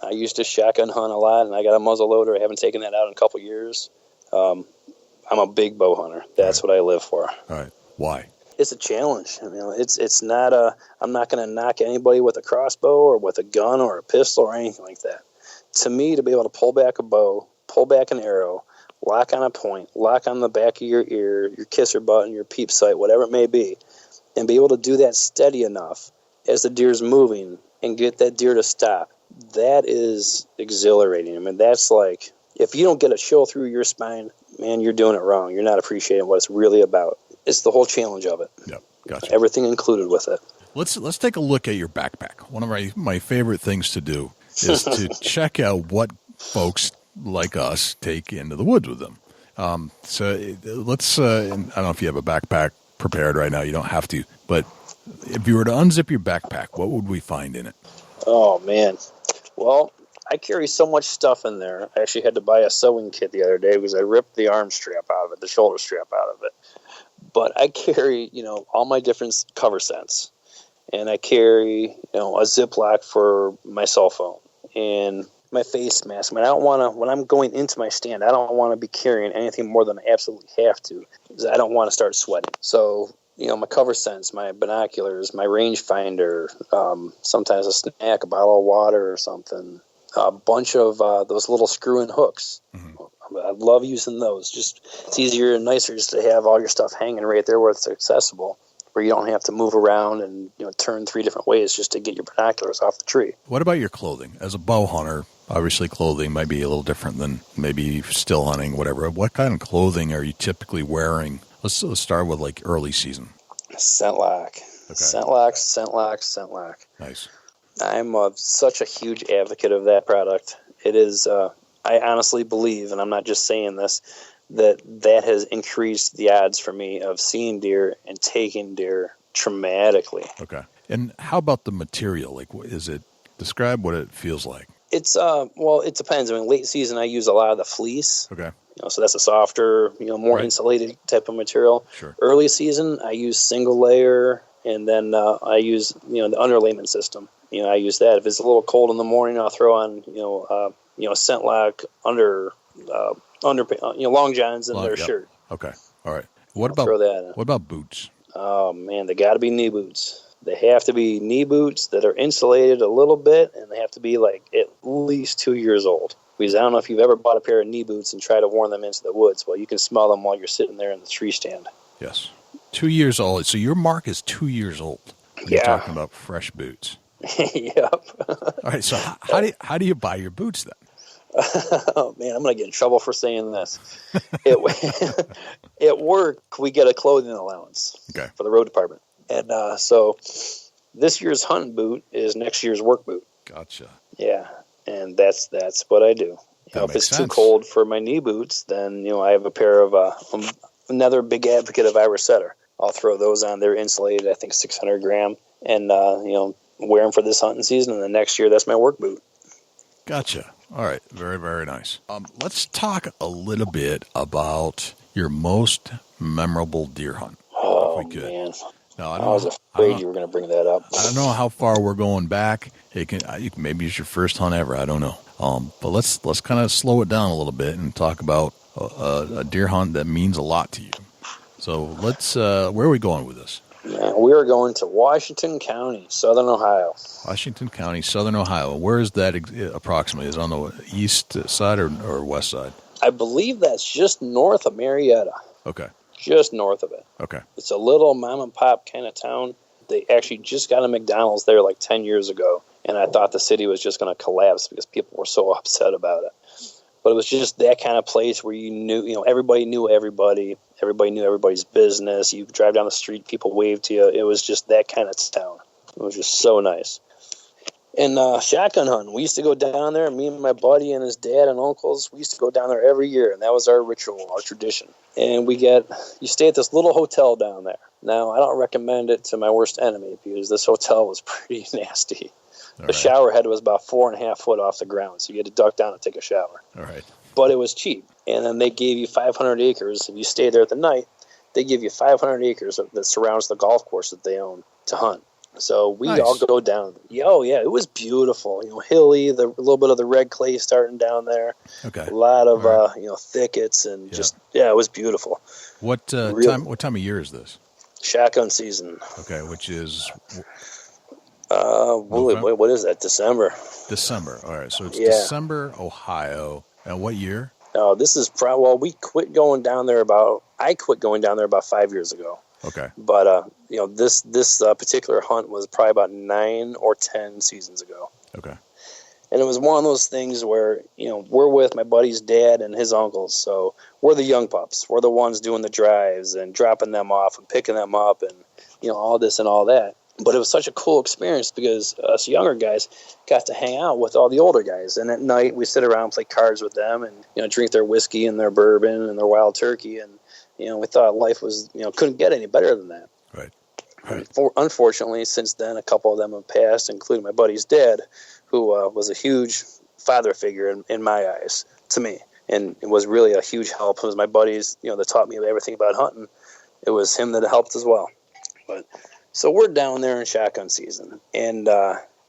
I used to shotgun hunt a lot, and I got a muzzle loader. I haven't taken that out in a couple years. I'm a big bow hunter. That's what I live for. All right. Why? It's a challenge. It's not I'm not going to knock anybody with a crossbow or with a gun or a pistol or anything like that. To me, to be able to pull back a bow, pull back an arrow, lock on a point, lock on the back of your ear, your kisser button, your peep sight, whatever it may be, and be able to do that steady enough as the deer's moving and get that deer to stop, that is exhilarating. I mean, that's like, if you don't get a chill through your spine, man, you're doing it wrong. You're not appreciating what it's really about. It's the whole challenge of it. Yep, gotcha. Everything included with it. Let's take a look at your backpack. One of my favorite things to do is to check out what folks like us take into the woods with them. So let's, I don't know if you have a backpack prepared right now. You don't have to. But if you were to unzip your backpack, what would we find in it? Oh, man. Well, I carry so much stuff in there. I actually had to buy a sewing kit the other day because I ripped the arm strap out of it, the shoulder strap out of it. But I carry, all my different cover scents. And I carry, a Ziploc for my cell phone and my face mask. I mean, I don't want to, when I'm going into my stand, I don't want to be carrying anything more than I absolutely have to, because I don't want to start sweating. So, my cover scents, my binoculars, my rangefinder, sometimes a snack, a bottle of water or something, a bunch of those little screw-in hooks. Mm-hmm. I love using those. Just, it's easier and nicer just to have all your stuff hanging right there where it's accessible, where you don't have to move around and turn 3 different ways just to get your binoculars off the tree. What about your clothing? As a bow hunter, obviously clothing might be a little different than maybe still hunting, whatever. What kind of clothing are you typically wearing? Let's start with like early season. Scent lock. Okay. Scent lock. Nice. I'm such a huge advocate of that product. It is, I honestly believe, and I'm not just saying this, that has increased the odds for me of seeing deer and taking deer dramatically. Okay. And how about the material? Like, describe what it feels like? It's, well, it depends. I mean, late season, I use a lot of the fleece. Okay. So that's a softer, more insulated type of material. Sure. Early season, I use single layer, and then I use, the underlayment system. I use that. If it's a little cold in the morning, I'll throw on, scent lock under long johns and their shirt. Okay. All right. What about boots? Oh man, they got to be knee boots. They have to be knee boots that are insulated a little bit, and they have to be like at least 2 years old. Because I don't know if you've ever bought a pair of knee boots and tried to worn them into the woods. Well, you can smell them while you're sitting there in the tree stand. Yes. 2 years old. So your mark is 2 years old. You're talking about fresh boots. Yep. All right. So how do you buy your boots then? Oh man, I'm gonna get in trouble for saying this. At work, we get a clothing allowance for the road department, and so this year's hunting boot is next year's work boot. Gotcha. Yeah, and that's what I do. If it's too cold for my knee boots, then I have a pair of another big advocate of Irish setter. I'll throw those on. They're insulated, I think 600 gram, and wear them for this hunting season. And the next year, that's my work boot. Gotcha. All right. Very, very nice. Let's talk a little bit about your most memorable deer hunt. Oh, if we could. Man. Now, I was afraid you were going to bring that up. I don't know how far we're going back. Maybe it's your first hunt ever. I don't know. But let's kind of slow it down a little bit and talk about a deer hunt that means a lot to you. So where are we going with this? Man, we are going to Washington County, Southern Ohio. Washington County, Southern Ohio. Where is that approximately? Is it on the east side or west side? I believe that's just north of Marietta. Okay. Just north of it. Okay. It's a little mom and pop kind of town. They actually just got a McDonald's there like 10 years ago, and I thought the city was just going to collapse because people were so upset about it. But it was just that kind of place where everybody knew everybody. Everybody knew everybody's business. You drive down the street, people wave to you. It was just that kind of town. It was just so nice. And shotgun hunting. We used to go down there, me and my buddy and his dad and uncles, we used to go down there every year, and that was our ritual, our tradition. And you stay at this little hotel down there. Now, I don't recommend it to my worst enemy because this hotel was pretty nasty. The shower head was about 4.5 foot off the ground, so you had to duck down and take a shower. All right. But it was cheap. And then they gave you 500 acres. If you stayed there at the night, they give you 500 acres that surrounds the golf course that they own to hunt. So we all go down. Oh, yeah, it was beautiful. Hilly, a little bit of the red clay starting down there. Okay. A lot of thickets and it was beautiful. What time of year is this? Shotgun season. Okay, which is what is that? December. December. All right, so it's December, Ohio. And what year? This is we quit going down there I quit going down there about 5 years ago. Okay. But this particular hunt was probably about 9 or 10 seasons ago. Okay. And it was one of those things where, we're with my buddy's dad and his uncles, so we're the young pups. We're the ones doing the drives and dropping them off and picking them up and, all this and all that. But it was such a cool experience because us younger guys got to hang out with all the older guys. And at night, we sit around and play cards with them and, drink their whiskey and their bourbon and their wild turkey. And, we thought life was, couldn't get any better than that. Right. Unfortunately, since then, a couple of them have passed, including my buddy's dad, who was a huge father figure in my eyes to me. And it was really a huge help. It was my buddies, that taught me everything about hunting. It was him that helped as well. But so we're down there in shotgun season. And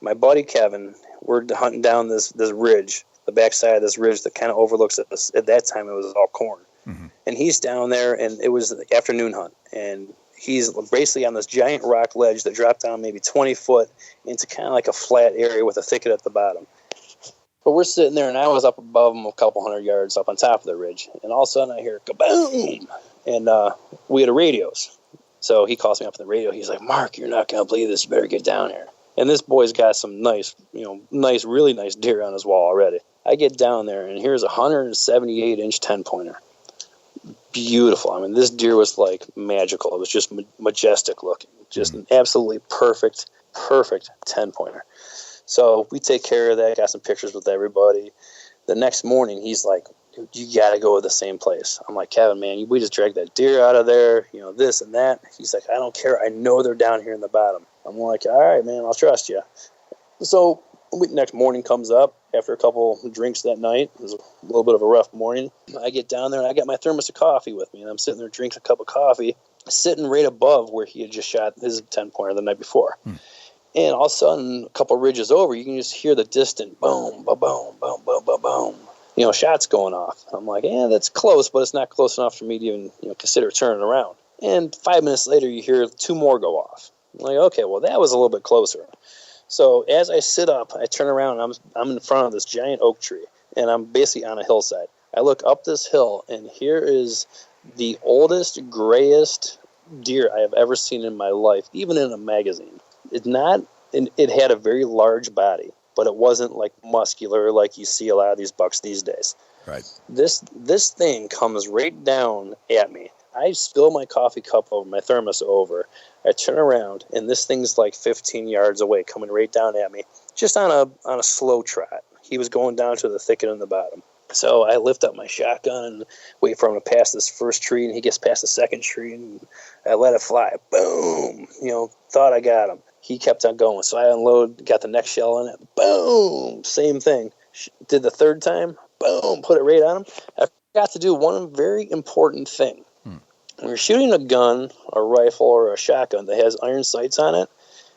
my buddy Kevin, we're hunting down this ridge, the backside of this ridge that kind of overlooks us. At that time, it was all corn. Mm-hmm. And he's down there, and it was the afternoon hunt. And he's basically on this giant rock ledge that dropped down maybe 20 foot into kind of like a flat area with a thicket at the bottom. But we're sitting there, and I was up above him a couple 100 yards up on top of the ridge. And all of a sudden, I hear kaboom! And we had radios. So he calls me up on the radio. He's like, Mark, you're not going to believe this. You better get down here. And this boy's got some really nice deer on his wall already. I get down there, and here's a 178-inch 10-pointer. Beautiful. I mean, this deer was like magical. It was just majestic looking. Just an absolutely perfect 10-pointer. So we take care of that, got some pictures with everybody. The next morning, he's like, dude, you got to go to the same place. I'm like, Kevin, man, we just dragged that deer out of there, this and that. He's like, I don't care. I know they're down here in the bottom. I'm like, all right, man, I'll trust you. So next morning comes up after a couple drinks that night. It was a little bit of a rough morning. I get down there, and I got my thermos of coffee with me, and I'm sitting there drinking a cup of coffee, sitting right above where he had just shot his 10-pointer the night before. And all of a sudden, a couple ridges over, you can just hear the distant boom, ba-boom, boom, boom, boom, boom. Shots going off. I'm like, that's close, but it's not close enough for me to even consider turning around. And 5 minutes later, you hear 2 more go off. I'm like, okay, well, that was a little bit closer. So as I sit up, I turn around, and I'm in front of this giant oak tree, and I'm basically on a hillside. I look up this hill, and here is the oldest, grayest deer I have ever seen in my life, even in a magazine. It had a very large body, but it wasn't like muscular like you see a lot of these bucks these days. Right. This thing comes right down at me. I spill my coffee cup over, my thermos over. I turn around, and this thing's like 15 yards away, coming right down at me, just on a slow trot. He was going down to the thicket in the bottom. So I lift up my shotgun and wait for him to pass this first tree, and he gets past the second tree, and I let it fly. Boom! Thought I got him. He kept on going, so I unload, got the next shell in it. Boom! Same thing. Did the third time. Boom! Put it right on him. I forgot to do one very important thing. When you're shooting a gun, a rifle, or a shotgun that has iron sights on it,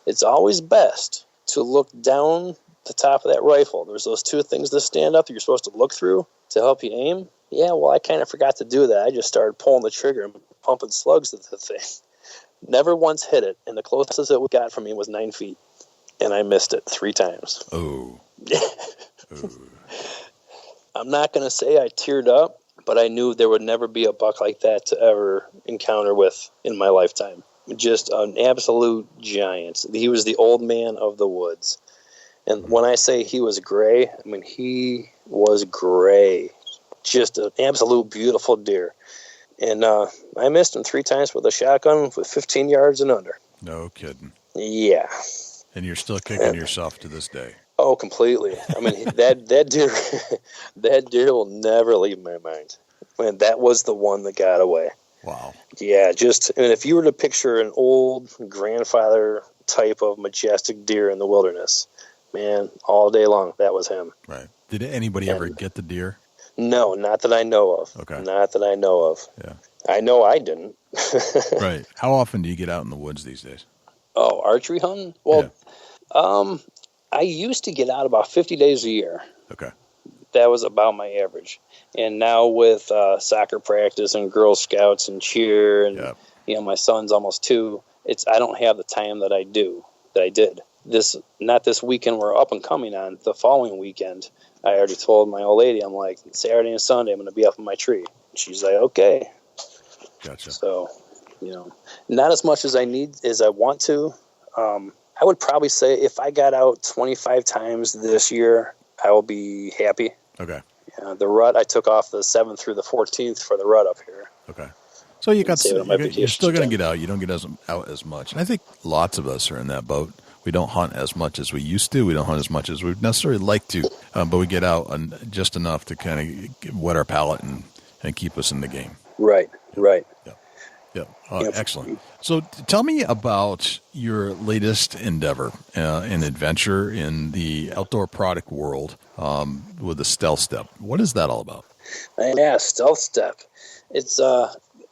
it's always best to look down the top of that rifle. There's those 2 things that stand up that you're supposed to look through to help you aim. Yeah, well, I kind of forgot to do that. I just started pulling the trigger and pumping slugs at the thing. Never once hit it, and the closest it got from me was 9 feet, and I missed it 3 times. Oh. I'm not going to say I teared up, but I knew there would never be a buck like that to ever encounter with in my lifetime. Just an absolute giant. He was the old man of the woods. And when I say he was gray, I mean he was gray. Just an absolute beautiful deer. And I missed him 3 times with a shotgun with 15 yards and under. No kidding. Yeah. And you're still kicking yourself to this day. Oh, completely. I mean, that deer, that deer will never leave my mind. And that was the one that got away. Wow. Yeah, and if you were to picture an old grandfather type of majestic deer in the wilderness, man, all day long, that was him. Right. Did anybody ever get the deer? No, not that I know of. Okay. Not that I know of. Yeah. I know I didn't. Right. How often do you get out in the woods these days? Oh, archery hunting? Well, yeah. I used to get out about 50 days a year. Okay. That was about my average. And now with soccer practice and Girl Scouts and cheer and my son's almost 2, I don't have the time that I did. Not this weekend we're up and coming on, the following weekend. I already told my old lady, I'm like, Saturday and Sunday I'm going to be up in my tree. She's like, okay. Gotcha. So, not as much as I want to. I would probably say if I got out 25 times this year, I will be happy. Okay. The rut, I took off the 7th through the 14th for the rut up here. Okay. So you're still going to get out. You don't get out as much. And I think lots of us are in that boat. We don't hunt as much as we used to. We don't hunt as much as we'd necessarily like to, but we get out just enough to kind of wet our palate and keep us in the game. Right. Yeah. Excellent. So tell me about your latest endeavor and adventure in the outdoor product world with the Stealth Step. What is that all about? Yeah, Stealth Step. It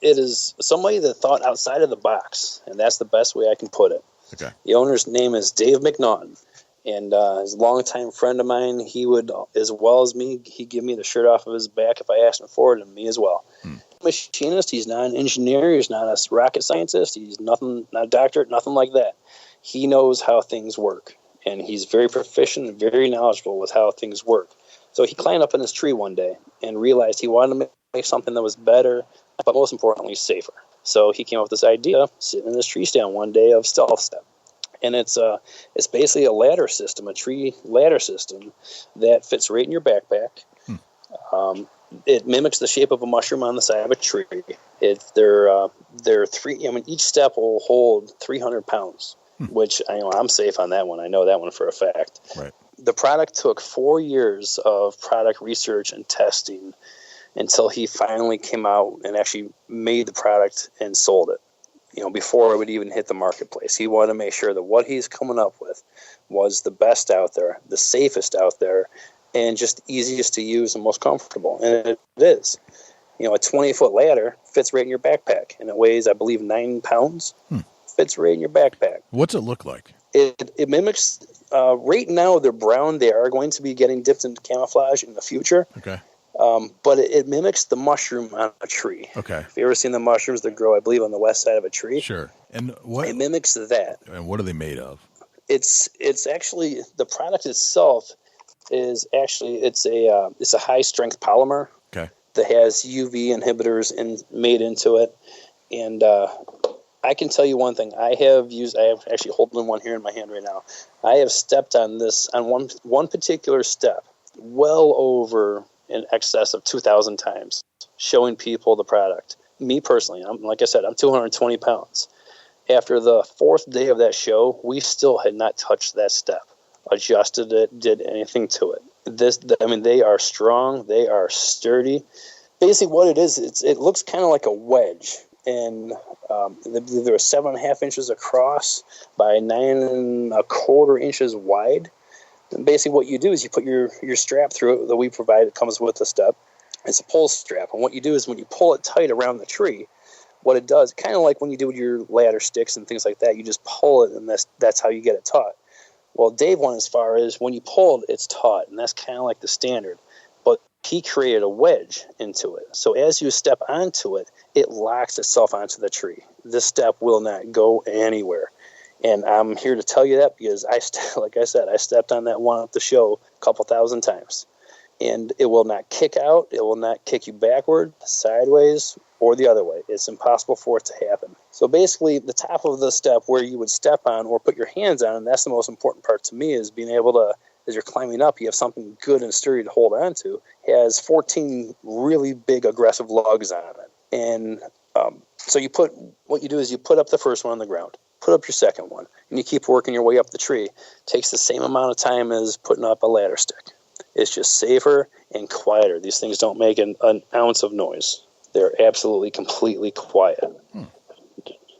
is somebody that thought outside of the box, and that's the best way I can put it. Okay. The owner's name is Dave McNaughton, and he's a longtime friend of mine. He would, as well as me, he'd give me the shirt off of his back if I asked him for it, and me as well. Machinist, he's not an engineer, he's not a rocket scientist, he's nothing, not a doctor, nothing like that. He knows how things work, and he's very proficient and very knowledgeable with how things work. So he climbed up in his tree one day and realized he wanted to make something that was better, but most importantly, safer. So he came up with this idea, sitting in his tree stand one day, of Stealth Step. And it's basically a ladder system, a tree ladder system that fits right in your backpack. It mimics the shape of a mushroom on the side of a tree. They're three. I mean, each step will hold 300 pounds, which I'm safe on that one. I know that one for a fact. Right. The product took 4 years of product research and testing until he finally came out and actually made the product and sold it. Before it would even hit the marketplace. He wanted to make sure that what he's coming up with was the best out there, the safest out there, and just easiest to use and most comfortable. And it is. A 20-foot ladder fits right in your backpack, and it weighs, I believe, 9 pounds. Fits right in your backpack. What's it look like? It mimics. Right now, they're brown. They are going to be getting dipped into camouflage in the future. Okay. But it mimics the mushroom on a tree. Okay. Have you ever seen the mushrooms that grow, I believe, on the west side of a tree? Sure. And what? It mimics that. And what are they made of? It's actually, the product itself is actually, it's a high strength polymer. Okay. That has UV inhibitors made into it. And I can tell you one thing. I have actually holding one here in my hand right now. I have stepped on this on one particular step well over in excess of 2,000 times, showing people the product. Me personally, like I said, I'm 220 pounds. After the 4th day of that show, we still had not touched that step, adjusted it, did anything to it. They are strong, they are sturdy. Basically what it is, it looks kind of like a wedge, and they're 7.5 inches across by 9.25 inches wide. And basically what you do is you put your strap through it that we provide. It comes with the step. It's a pull strap. And what you do is when you pull it tight around the tree, what it does, kind of like when you do with your ladder sticks and things like that, you just pull it, and that's how you get it taut. Well, Dave went as far as when you pull it, it's taut, and that's kind of like the standard. But he created a wedge into it. So as you step onto it, it locks itself onto the tree. this step will not go anywhere. And I'm here to tell you that because like I said, I stepped on that one up the show a couple thousand times. And it will not kick out. It will not kick you backward, sideways, or the other way. It's impossible for it to happen. So basically, the top of the step where you would step on or put your hands on, and that's the most important part to me, is being able to, as you're climbing up, you have something good and sturdy to hold on to. It has 14 really big, aggressive lugs on it. And so what you do is you put up the first one on the ground, put up your second one, and you keep working your way up the tree. It takes the same amount of time as putting up a ladder stick. It's just safer and quieter. These things don't make an ounce of noise. They're absolutely, completely quiet.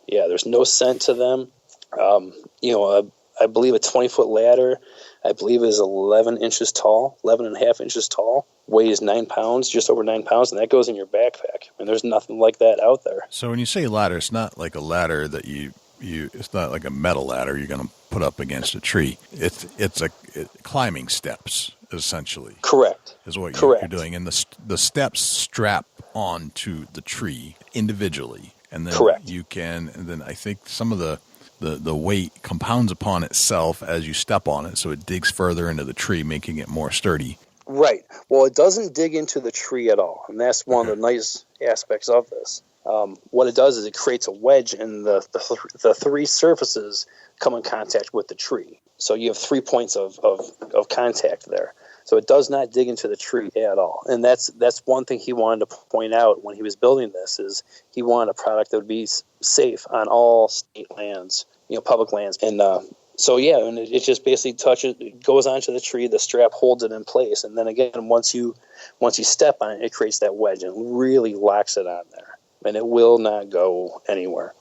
Yeah, there's no scent to them. I believe a 20-foot ladder, I believe, is 11 and a half inches tall, weighs 9 pounds, just over 9 pounds, and that goes in your backpack. And there's nothing like that out there. So when you say ladder, it's not like a ladder that it's not like a metal ladder you're going to put up against a tree. It's climbing steps, essentially. Correct. Is what you're doing. And the steps strap onto the tree individually. And then Correct. and then I think some of the weight compounds upon itself as you step on it, so it digs further into the tree, making it more sturdy. Right. Well, it doesn't dig into the tree at all, and that's one of the nice aspects of this. What it does is it creates a wedge, and the three surfaces come in contact with the tree. So you have 3 points of contact there. So it does not dig into the tree at all. And that's one thing he wanted to point out when he was building this, is he wanted a product that would be safe on all state lands, public lands. And and it just basically it goes onto the tree, the strap holds it in place. And then again, once you step on it, it creates that wedge and really locks it on there. And it will not go anywhere.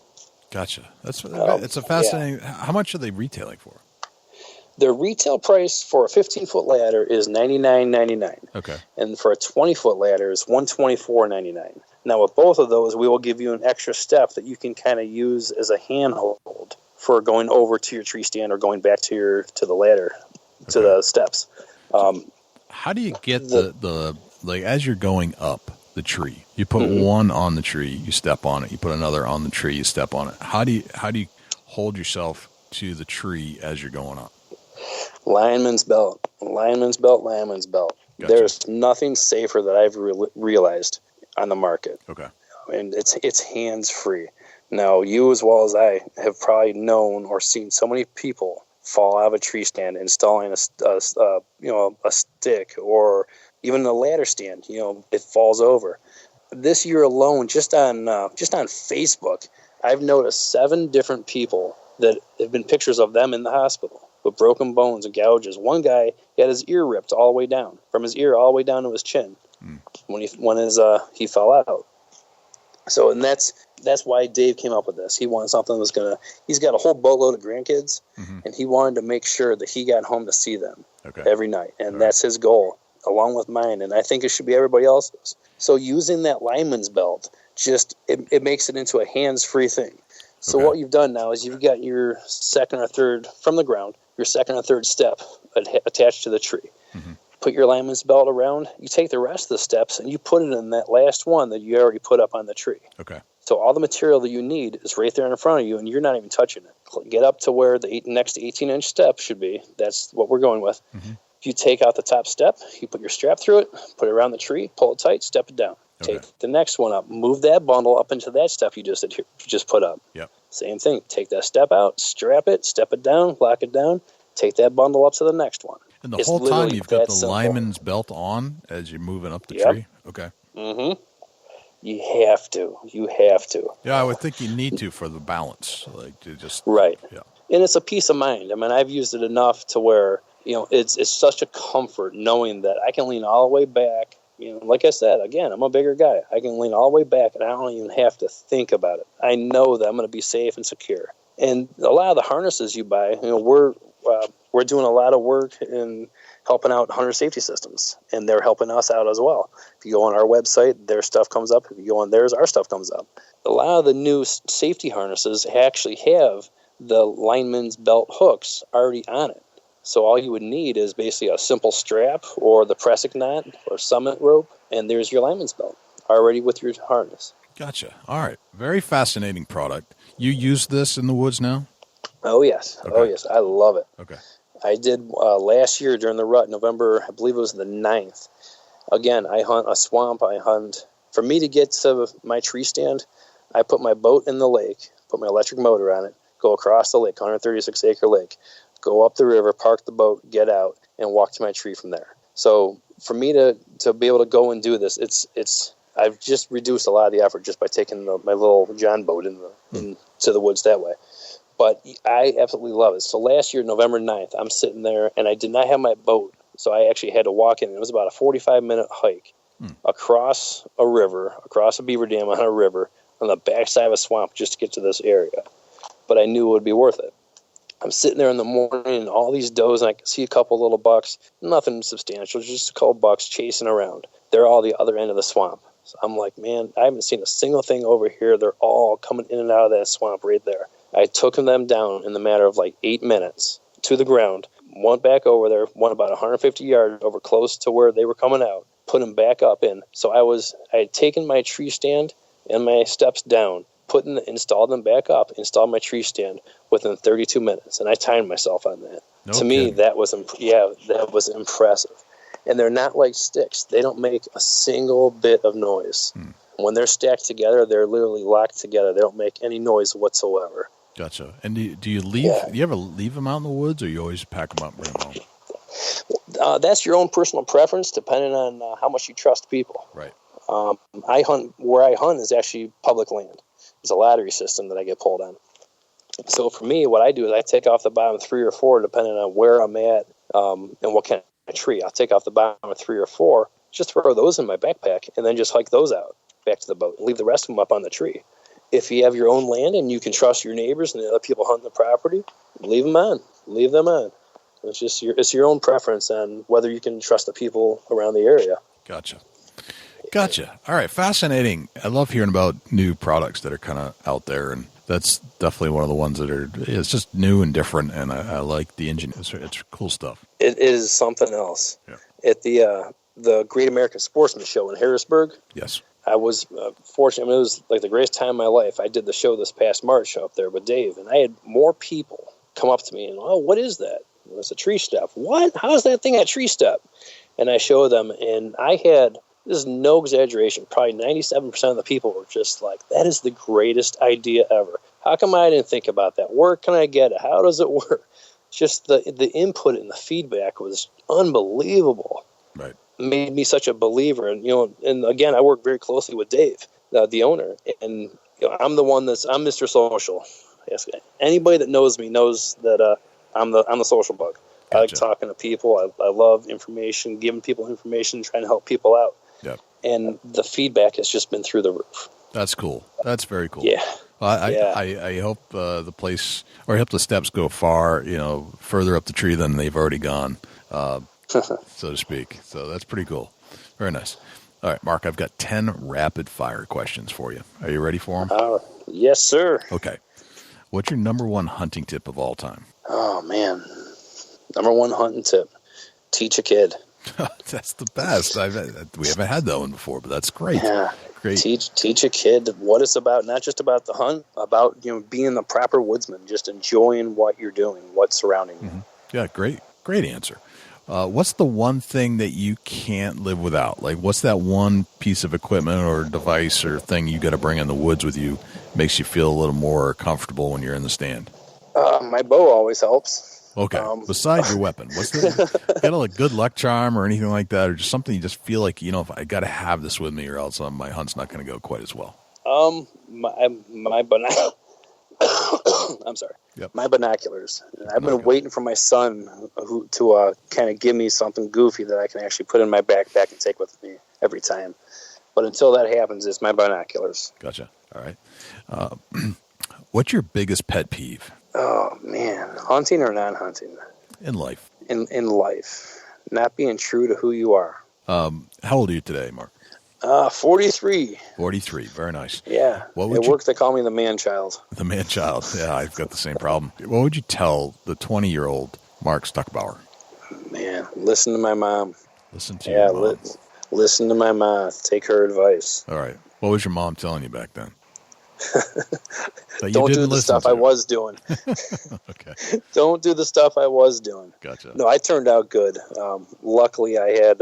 Gotcha. It's a fascinating. Yeah. How much are they retailing for? Their retail price for a 15-foot ladder is $99.99. Okay. And for a 20-foot ladder is $124.99. Now, with both of those, we will give you an extra step that you can kind of use as a handhold for going over to your tree stand or going back to the ladder, to the steps. How do you get the as you're going up the tree? You put one on the tree, you step on it. You put another on the tree, you step on it. How do you hold yourself to the tree as you're going up? Lineman's belt. Gotcha. There's nothing safer that I've realized on the market. Okay. And it's hands-free. Now, you as well as I have probably known or seen so many people fall out of a tree stand installing a stick or even a ladder stand. It falls over. This year alone, just on Facebook, I've noticed 7 different people that have been pictures of them in the hospital with broken bones and gouges. One guy had his ear ripped all the way down, from his ear all the way down to his chin when he fell out. So, and that's why Dave came up with this. He wanted something that was he's got a whole boatload of grandkids, and he wanted to make sure that he got home to see them every night. And that's his goal, along with mine. And I think it should be everybody else's. So using that lineman's belt, it makes it into a hands-free thing. So what you've done now is you've got your second or third from the ground, your second or third step attached to the tree. Put your lineman's belt around. You take the rest of the steps and you put it in that last one that you already put up on the tree. Okay. So all the material that you need is right there in front of you, and you're not even touching it. Get up to where the next 18-inch step should be. That's what we're going with. You take out the top step, you put your strap through it, put it around the tree, pull it tight, step it down. Take the next one up, move that bundle up into that step you just put up. Same thing. Take that step out, strap it, step it down, lock it down, take that bundle up to the next one. And the whole time you've got the lineman's belt on as you're moving up the tree? Okay. You have to. Yeah, I would think you need to for the balance. Right. Yeah. And it's a peace of mind. I mean, I've used it enough to where, it's such a comfort knowing that I can lean all the way back. Like I said, again, I'm a bigger guy. I can lean all the way back, and I don't even have to think about it. I know that I'm going to be safe and secure. And a lot of the harnesses you buy, we're doing a lot of work in helping out hunter safety systems, and they're helping us out as well. If you go on our website, their stuff comes up. If you go on theirs, our stuff comes up. A lot of the new safety harnesses actually have the lineman's belt hooks already on it. So all you would need is basically a simple strap or the pressing knot or summit rope, and there's your lineman's belt already with your harness. Gotcha. All right. Very fascinating product. You use this in the woods now? Oh, yes. Okay. Oh, yes. I love it. Okay. I did last year during the rut, November, I believe it was the 9th. Again, I hunt a swamp. For me to get to my tree stand, I put my boat in the lake, put my electric motor on it, go across the lake, 136-acre lake, go up the river, park the boat, get out, and walk to my tree from there. So for me to be able to go and do this, I've just reduced a lot of the effort just by taking my little John boat into the woods that way. But I absolutely love it. So last year, November 9th, I'm sitting there, and I did not have my boat, so I actually had to walk in. It was about a 45-minute hike across a river, across a beaver dam on a river, on the backside of a swamp just to get to this area. But I knew it would be worth it. I'm sitting there in the morning, and all these does, and I can see a couple little bucks, nothing substantial, just a couple bucks chasing around. They're all the other end of the swamp. So I'm like, man, I haven't seen a single thing over here. They're all coming in and out of that swamp right there. I took them down in the matter of like 8 minutes to the ground, went back over there, went about 150 yards over close to where they were coming out, put them back up in. So I had taken my tree stand and my steps down, installed them back up, installed my tree stand within 32 minutes, and I timed myself on that. To me, that was impressive. And they're not like sticks. They don't make a single bit of noise. When they're stacked together, they're literally locked together. They don't make any noise whatsoever. Gotcha. And do you leave? Yeah. Do you ever leave them out in the woods, or you always pack them up and bring them home? That's your own personal preference, depending on how much you trust people. Right. Where I hunt is actually public land. There's a lottery system that I get pulled on. So for me, what I do is I take off the bottom 3 or 4, depending on where I'm at and what kind of tree. I'll take off the bottom 3 or 4, just throw those in my backpack, and then just hike those out back to the boat and leave the rest of them up on the tree. If you have your own land and you can trust your neighbors and the other people hunting the property, leave them on. Leave them on. It's just your own preference on whether you can trust the people around the area. Gotcha. All right, fascinating. I love hearing about new products that are kind of out there, and that's definitely one of the ones that it's just new and different, and I like the engine. It's cool stuff. It is something else. Yeah. At the Great American Sportsman Show in Harrisburg. Yes. I was fortunate. I mean, it was like the greatest time of my life. I did the show this past March up there with Dave, and I had more people come up to me and, oh, what is that? It was a tree step. What? How is that thing a tree step? And I showed them, and I had, this is no exaggeration, probably 97% of the people were just like, that is the greatest idea ever. How come I didn't think about that? Where can I get it? How does it work? Just the input and the feedback was unbelievable. Right. Made me such a believer. And again, I work very closely with Dave, the owner, and I'm Mr. Social. Yes, anybody that knows me knows that I'm the social bug. Gotcha. I like talking to people. I love information, giving people information, trying to help people out. Yep. And the feedback has just been through the roof. That's cool. That's very cool. Yeah. Well, I hope the place, or I hope the steps go far, further up the tree than they've already gone. So to speak. So that's pretty cool. Very nice. All right, Mark, I've got 10 rapid-fire questions for you. Are you ready for them? Yes, sir. Okay. What's your number one hunting tip of all time? Oh, man. Number one hunting tip. Teach a kid. That's the best. We haven't had that one before, but that's great. Yeah. Great. Teach a kid what it's about, not just about the hunt, about being the proper woodsman, just enjoying what you're doing, what's surrounding you. Mm-hmm. Yeah, great answer. What's the one thing that you can't live without? Like, what's that one piece of equipment or device or thing you got to bring in the woods with you? Makes you feel a little more comfortable when you're in the stand. My bow always helps. Okay. Besides your weapon, what's got a good luck charm or anything like that, or just something you just feel like if I got to have this with me, or else my hunt's not going to go quite as well. My I'm sorry. Yep. My binoculars. I've been waiting for my son to kind of give me something goofy that I can actually put in my backpack and take with me every time. But until that happens, it's my binoculars. Gotcha. All right. What's your biggest pet peeve? Oh, man. Hunting or non-hunting? In life. In life. Not being true to who you are. How old are you today, Mark? 43. 43. Very nice. Yeah. At work, they call me the man-child. The man-child. Yeah, I've got the same problem. What would you tell the 20-year-old Mark Stukbauer? Man, listen to my mom. Listen to your mom. Listen to my mom. Take her advice. All right. What was your mom telling you back then? Don't do the stuff I was doing. Okay. Don't do the stuff I was doing. Gotcha. No, I turned out good. Luckily, I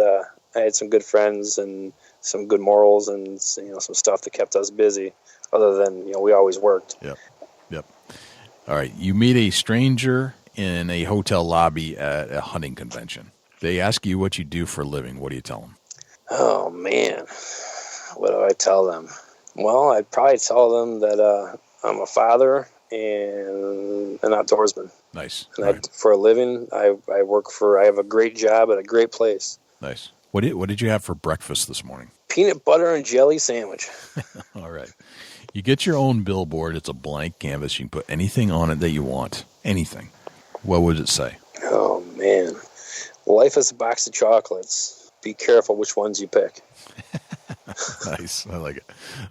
had some good friends and some good morals and some stuff that kept us busy. Other than we always worked. Yep. All right. You meet a stranger in a hotel lobby at a hunting convention. They ask you what you do for a living. What do you tell them? Oh man, what do I tell them? Well, I'd probably tell them that I'm a father and an outdoorsman. Nice. And for a living, I have a great job at a great place. Nice. What did you have for breakfast this morning? Peanut butter and jelly sandwich. All right. You get your own billboard. It's a blank canvas. You can put anything on it that you want. Anything. What would it say? Oh, man. Life is a box of chocolates. Be careful which ones you pick. Nice. I like it.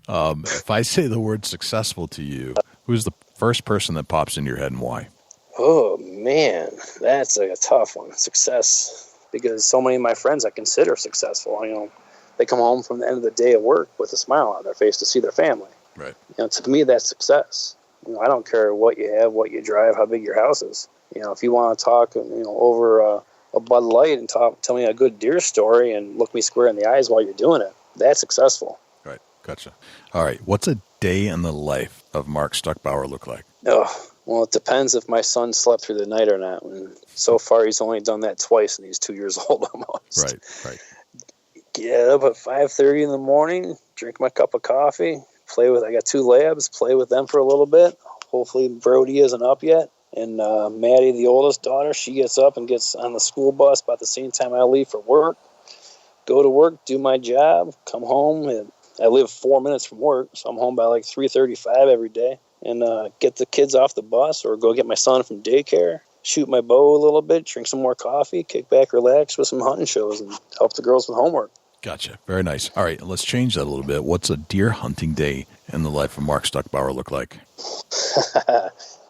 If I say the word successful to you, who's the first person that pops into your head and why? Oh, man. That's a tough one. Success. Because so many of my friends I consider successful. They come home from the end of the day at work with a smile on their face to see their family. Right. To me, that's success. I don't care what you have, what you drive, how big your house is. If you want to talk, over a Bud Light and tell me a good deer story and look me square in the eyes while you're doing it, that's successful. Right. Gotcha. All right. What's a day in the life of Mark Stukbauer look like? Oh, well, it depends if my son slept through the night or not. And so far, he's only done that twice, and he's 2 years old almost. Right. Get up at 5:30 in the morning, drink my cup of coffee, I got 2 labs, play with them for a little bit. Hopefully Brody isn't up yet. And Maddie, the oldest daughter, she gets up and gets on the school bus about the same time I leave for work. Go to work, do my job, come home. And I live 4 minutes from work, so I'm home by like 3:35 every day. And get the kids off the bus or go get my son from daycare, shoot my bow a little bit, drink some more coffee, kick back, relax with some hunting shows, and help the girls with homework. Gotcha. Very nice. All right, let's change that a little bit. What's a deer hunting day in the life of Mark Stukbauer look like?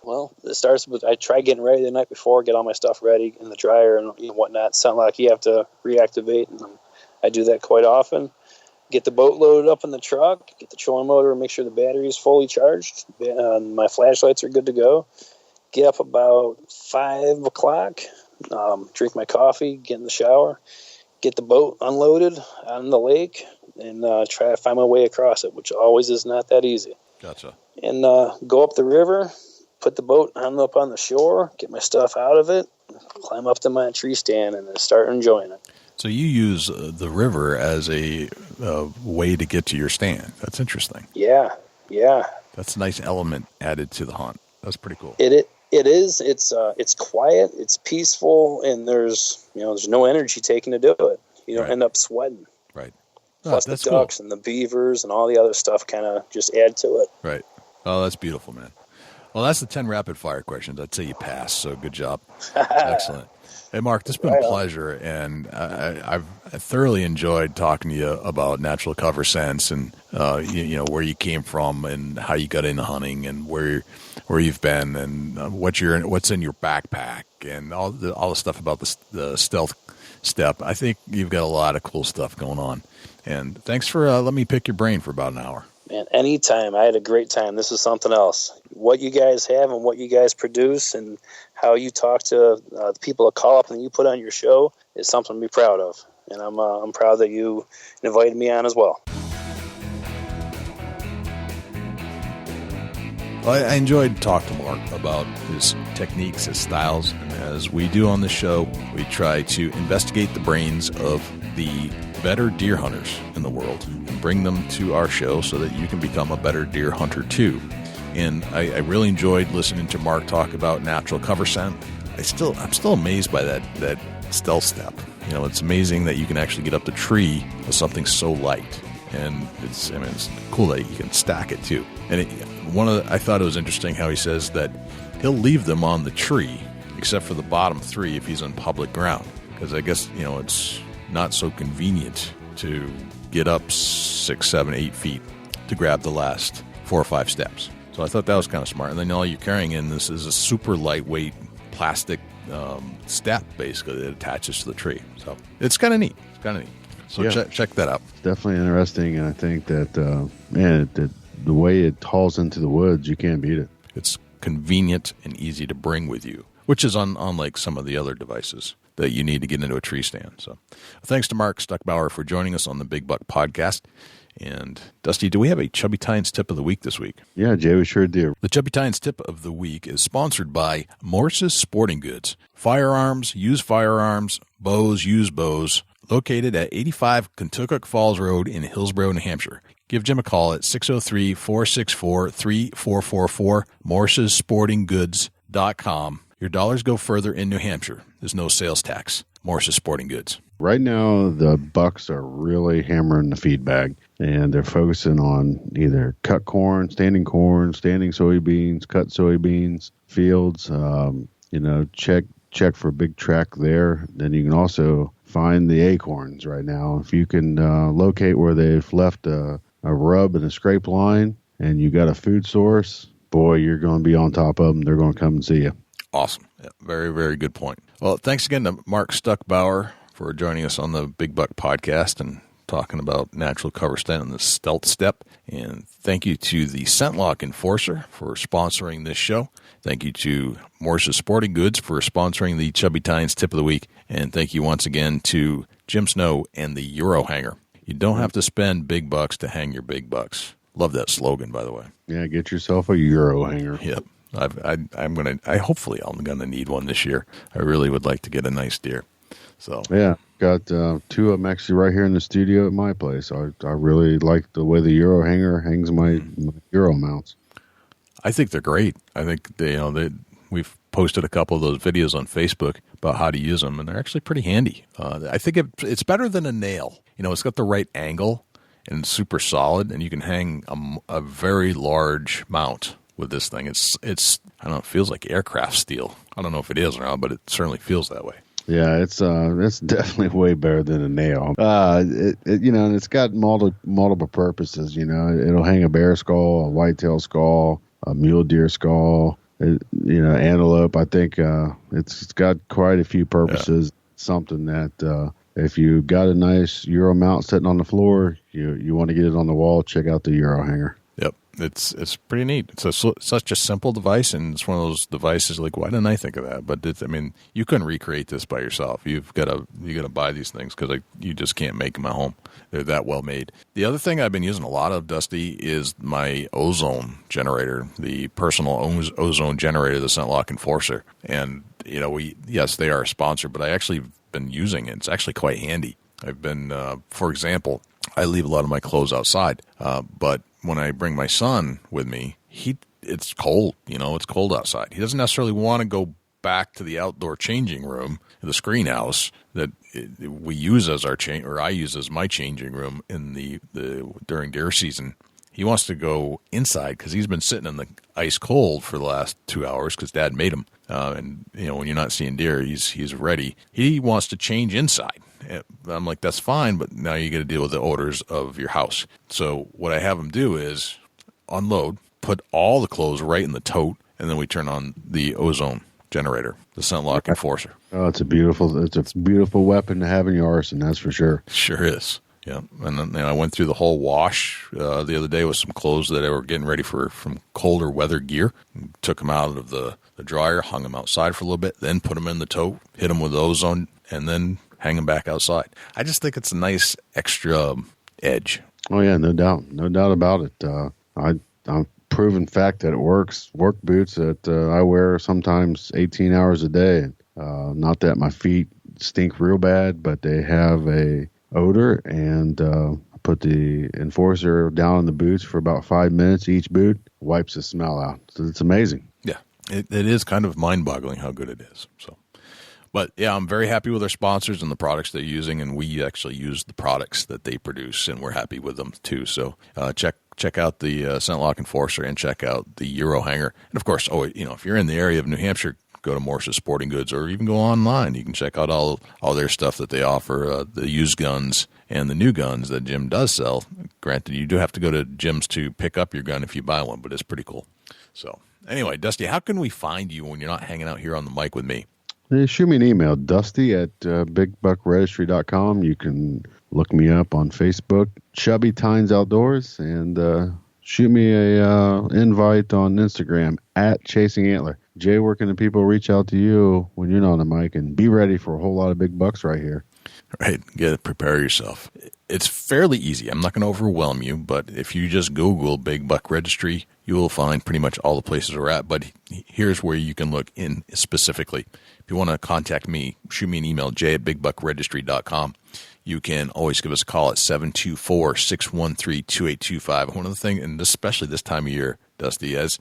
Well, it starts with I try getting ready the night before, get all my stuff ready in the dryer and whatnot. Sound like you have to reactivate, and I do that quite often. Get the boat loaded up in the truck, get the trolling motor, and make sure the battery is fully charged. My flashlights are good to go. Get up about 5 o'clock, drink my coffee, get in the shower, get the boat unloaded on the lake, and try to find my way across it, which always is not that easy. Gotcha. And go up the river, put the boat up on the shore, get my stuff out of it, climb up to my tree stand, and then start enjoying it. So you use the river as a way to get to your stand. That's interesting. Yeah. That's a nice element added to the hunt. That's pretty cool. It is. It's quiet. It's peaceful, and there's no energy taken to do it. You don't end up sweating. Right. Plus the ducks and the beavers and all the other stuff kind of just add to it. Right. Oh, that's beautiful, man. Well, that's the 10 rapid fire questions. I'd say you passed, so good job. Excellent. Hey, Mark, this has been a pleasure, and I've thoroughly enjoyed talking to you about natural cover scents and where you came from and how you got into hunting and where you've been and what's in your backpack and all the stuff about the stealth step. I think you've got a lot of cool stuff going on, and thanks for letting me pick your brain for about an hour. Man, anytime. I had a great time. This is something else. What you guys have and what you guys produce and how you talk to the people that call up and you put on your show is something to be proud of. And I'm proud that you invited me on as well. Well, I enjoyed talking to Mark about his techniques, his styles, and as we do on the show, we try to investigate the brains of the better deer hunters in the world and bring them to our show so that you can become a better deer hunter too. And I really enjoyed listening to Mark talk about natural cover scent. I'm still amazed by that stealth step. It's amazing that you can actually get up the tree with something so light, and it's cool that you can stack it too. And I thought it was interesting how he says that he'll leave them on the tree except for the bottom 3 if he's on public ground, because I guess it's not so convenient to get up 6, 7, 8 feet to grab the last 4 or 5 steps. So I thought that was kind of smart. And then all you're carrying in this is a super lightweight plastic step, basically, that attaches to the tree. So it's kind of neat. So Yeah. check that out. It's definitely interesting, and I think that the way it hauls into the woods, you can't beat it. It's convenient and easy to bring with you, which is unlike some of the other devices that you need to get into a tree stand. So thanks to Mark Stukbauer for joining us on the Big Buck Podcast. And Dusty, do we have a Chubby Tines tip of the week this week? Yeah, Jay, we sure do. The Chubby Tines tip of the week is sponsored by Morse's Sporting Goods. Firearms, used firearms, bows, used bows, located at 85 Kentucky Falls Road in Hillsborough, New Hampshire. Give Jim a call at 603-464-3444, morsessportinggoods.com. Your dollars go further in New Hampshire. There's no sales tax. Morse's Sporting Goods. Right now, the bucks are really hammering the feed bag, and they're focusing on either cut corn, standing soybeans, cut soybeans, fields. Check for a big track there. Then you can also find the acorns right now. If you can locate where they've left a rub and a scrape line, and you got a food source, boy, you're going to be on top of them. They're going to come and see you. Awesome. Yeah, very, very good point. Well, thanks again to Mark Stukbauer for joining us on the Big Buck Podcast and talking about natural cover stand and the stealth step. And thank you to the ScentLock Enforcer for sponsoring this show. Thank you to Morse's Sporting Goods for sponsoring the Chubby Tines Tip of the Week. And thank you once again to Jim Snow and the Euro Hanger. You don't have to spend big bucks to hang your big bucks. Love that slogan, by the way. Yeah, get yourself a Euro hanger. Yep. Hopefully I'm gonna need one this year. I really would like to get a nice deer. So yeah, got two of them actually right here in the studio at my place. I really like the way the Euro hanger hangs my Euro mounts. I think they're great. I think we've posted a couple of those videos on Facebook about how to use them, and they're actually pretty handy. I think it's better than a nail. It's got the right angle and it's super solid, and you can hang a very large mount with this thing. It's I don't know, it feels like aircraft steel. I don't know if it is or not, but it certainly feels that way. Yeah, it's definitely way better than a nail. And it's got multiple purposes. It'll hang a bear skull, a whitetail skull, a mule deer skull, antelope. I think it's got quite a few purposes. Yeah. Something that if you got a nice Euro mount sitting on the floor, you want to get it on the wall, check out the Euro hanger. Yep. It's pretty neat. It's such a simple device, and it's one of those devices like, why didn't I think of that? But you couldn't recreate this by yourself. You got to buy these things because you just can't make them at home. They're that well made. The other thing I've been using a lot of, Dusty, is my ozone generator, the personal ozone generator, the ScentLock Enforcer. And yes, they are a sponsor, but I actually been using it. It's actually quite handy. I've been, for example, I leave a lot of my clothes outside, but when I bring my son with me, it's cold. It's cold outside. He doesn't necessarily want to go back to the outdoor changing room, the screen house that we use as our I use as my changing room in the during deer season. He wants to go inside because he's been sitting in the ice cold for the last 2 hours because Dad made him. And when you're not seeing deer, he's ready. He wants to change inside. I'm like, that's fine, but now you got to deal with the odors of your house. So what I have him do is unload, put all the clothes right in the tote, and then we turn on the ozone generator, the ScentLock Enforcer. Oh, it's a beautiful weapon to have in your arsenal, that's for sure. Sure is. Yeah, and then I went through the whole wash the other day with some clothes that I were getting ready from colder weather gear. Took them out of the dryer, hung them outside for a little bit, then put them in the tote, hit them with ozone, and then hang them back outside. I just think it's a nice extra edge. Oh yeah, no doubt about it. I'm proven fact that it works. Work boots that I wear sometimes 18 hours a day. Not that my feet stink real bad, but they have a odor, and I put the enforcer down in the boots for about 5 minutes. Each boot wipes the smell out. So it's amazing. Yeah, it is kind of mind-boggling how good it is. So. But, yeah, I'm very happy with our sponsors and the products they're using, and we actually use the products that they produce, and we're happy with them, too. So check out the ScentLock Enforcer and check out the Euro Hanger. And, of course, if you're in the area of New Hampshire, go to Morse's Sporting Goods or even go online. You can check out all their stuff that they offer, the used guns and the new guns that Jim does sell. Granted, you do have to go to Jim's to pick up your gun if you buy one, but it's pretty cool. So, anyway, Dusty, how can we find you when you're not hanging out here on the mic with me? Shoot me an email, Dusty at bigbuckregistry.com. You can look me up on Facebook, Chubby Tines Outdoors, and shoot me a invite on Instagram at Chasing Antler. Jay, where can the people reach out to you when you're not on the mic, and be ready for a whole lot of big bucks right here? Right. Prepare yourself. It's fairly easy. I'm not going to overwhelm you, but if you just Google Big Buck Registry, you will find pretty much all the places we're at. But here's where you can look in specifically. If you want to contact me, shoot me an email, j@bigbuckregistry.com. You can always give us a call at 724-613-2825. One of the things, and especially this time of year, Dusty, as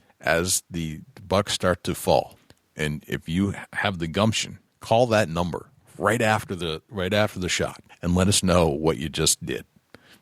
the bucks start to fall, and if you have the gumption, call that number right after the shot and let us know what you just did,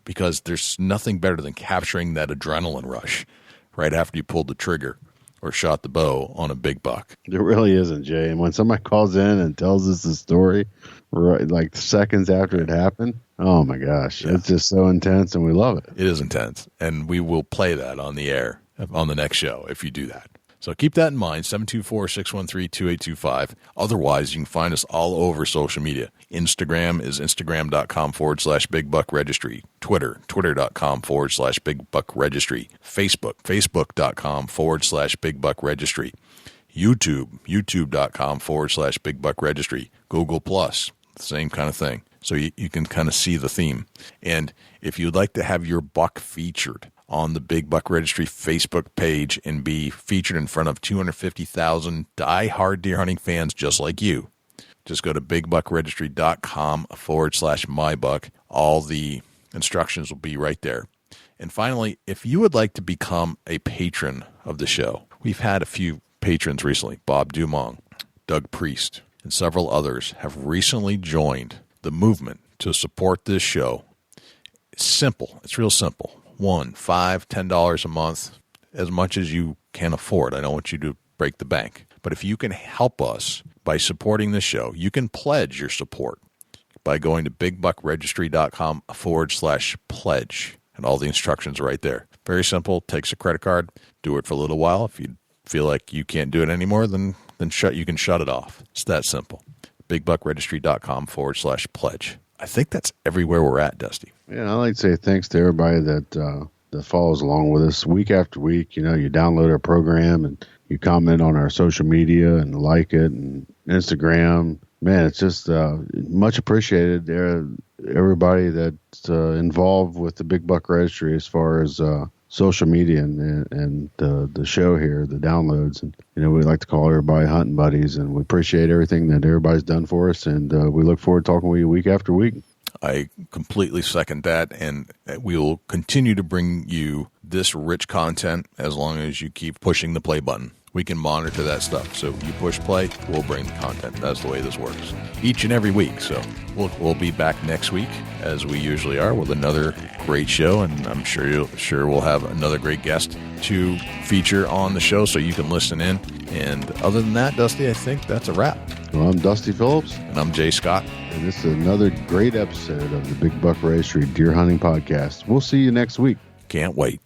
because there's nothing better than capturing that adrenaline rush right after you pulled the trigger or shot the bow on a big buck. There really isn't, Jay. And when somebody calls in and tells us the story, right, like seconds after it happened, oh my gosh, It's just so intense, and we love it. It is intense, and we will play that on the air on the next show if you do that. So keep that in mind, 724-613-2825. Otherwise, you can find us all over social media. Instagram is instagram.com/bigbuckregistry. Twitter, twitter.com/bigbuckregistry. Facebook, facebook.com/bigbuckregistry. YouTube, youtube.com/bigbuckregistry. Google Plus, same kind of thing. So you can kind of see the theme. And if you'd like to have your buck featured on the Big Buck Registry Facebook page and be featured in front of 250,000 die-hard deer hunting fans just like you, just go to bigbuckregistry.com/mybuck. All the instructions will be right there. And finally, if you would like to become a patron of the show, we've had a few patrons recently. Bob Dumont, Doug Priest, and several others have recently joined the movement to support this show. It's simple. It's real simple. $1, $5, $10 a month, as much as you can afford. I don't want you to break the bank. But if you can help us by supporting the show, you can pledge your support by going to bigbuckregistry.com/pledge. And all the instructions are right there. Very simple. Takes a credit card. Do it for a little while. If you feel like you can't do it anymore, then you can shut it off. It's that simple. bigbuckregistry.com/pledge. I think that's everywhere we're at, Dusty. Yeah, I'd like to say thanks to everybody that follows along with us week after week. You know, you download our program and you comment on our social media and like it, and Instagram. Man, it's just much appreciated. Everybody that's involved with the Big Buck Registry as far as social media and the show here, the downloads. And, you know, we like to call everybody hunting buddies, and we appreciate everything that everybody's done for us. And we look forward to talking with you week after week. I completely second that, and we will continue to bring you this rich content as long as you keep pushing the play button. We can monitor that stuff. So you push play, we'll bring the content. That's the way this works each and every week. So we'll be back next week, as we usually are, with another great show, and I'm sure we'll have another great guest to feature on the show so you can listen in. And other than that, Dusty, I think that's a wrap. Well, I'm Dusty Phillips. And I'm Jay Scott. And this is another great episode of the Big Buck Registry Deer Hunting Podcast. We'll see you next week. Can't wait.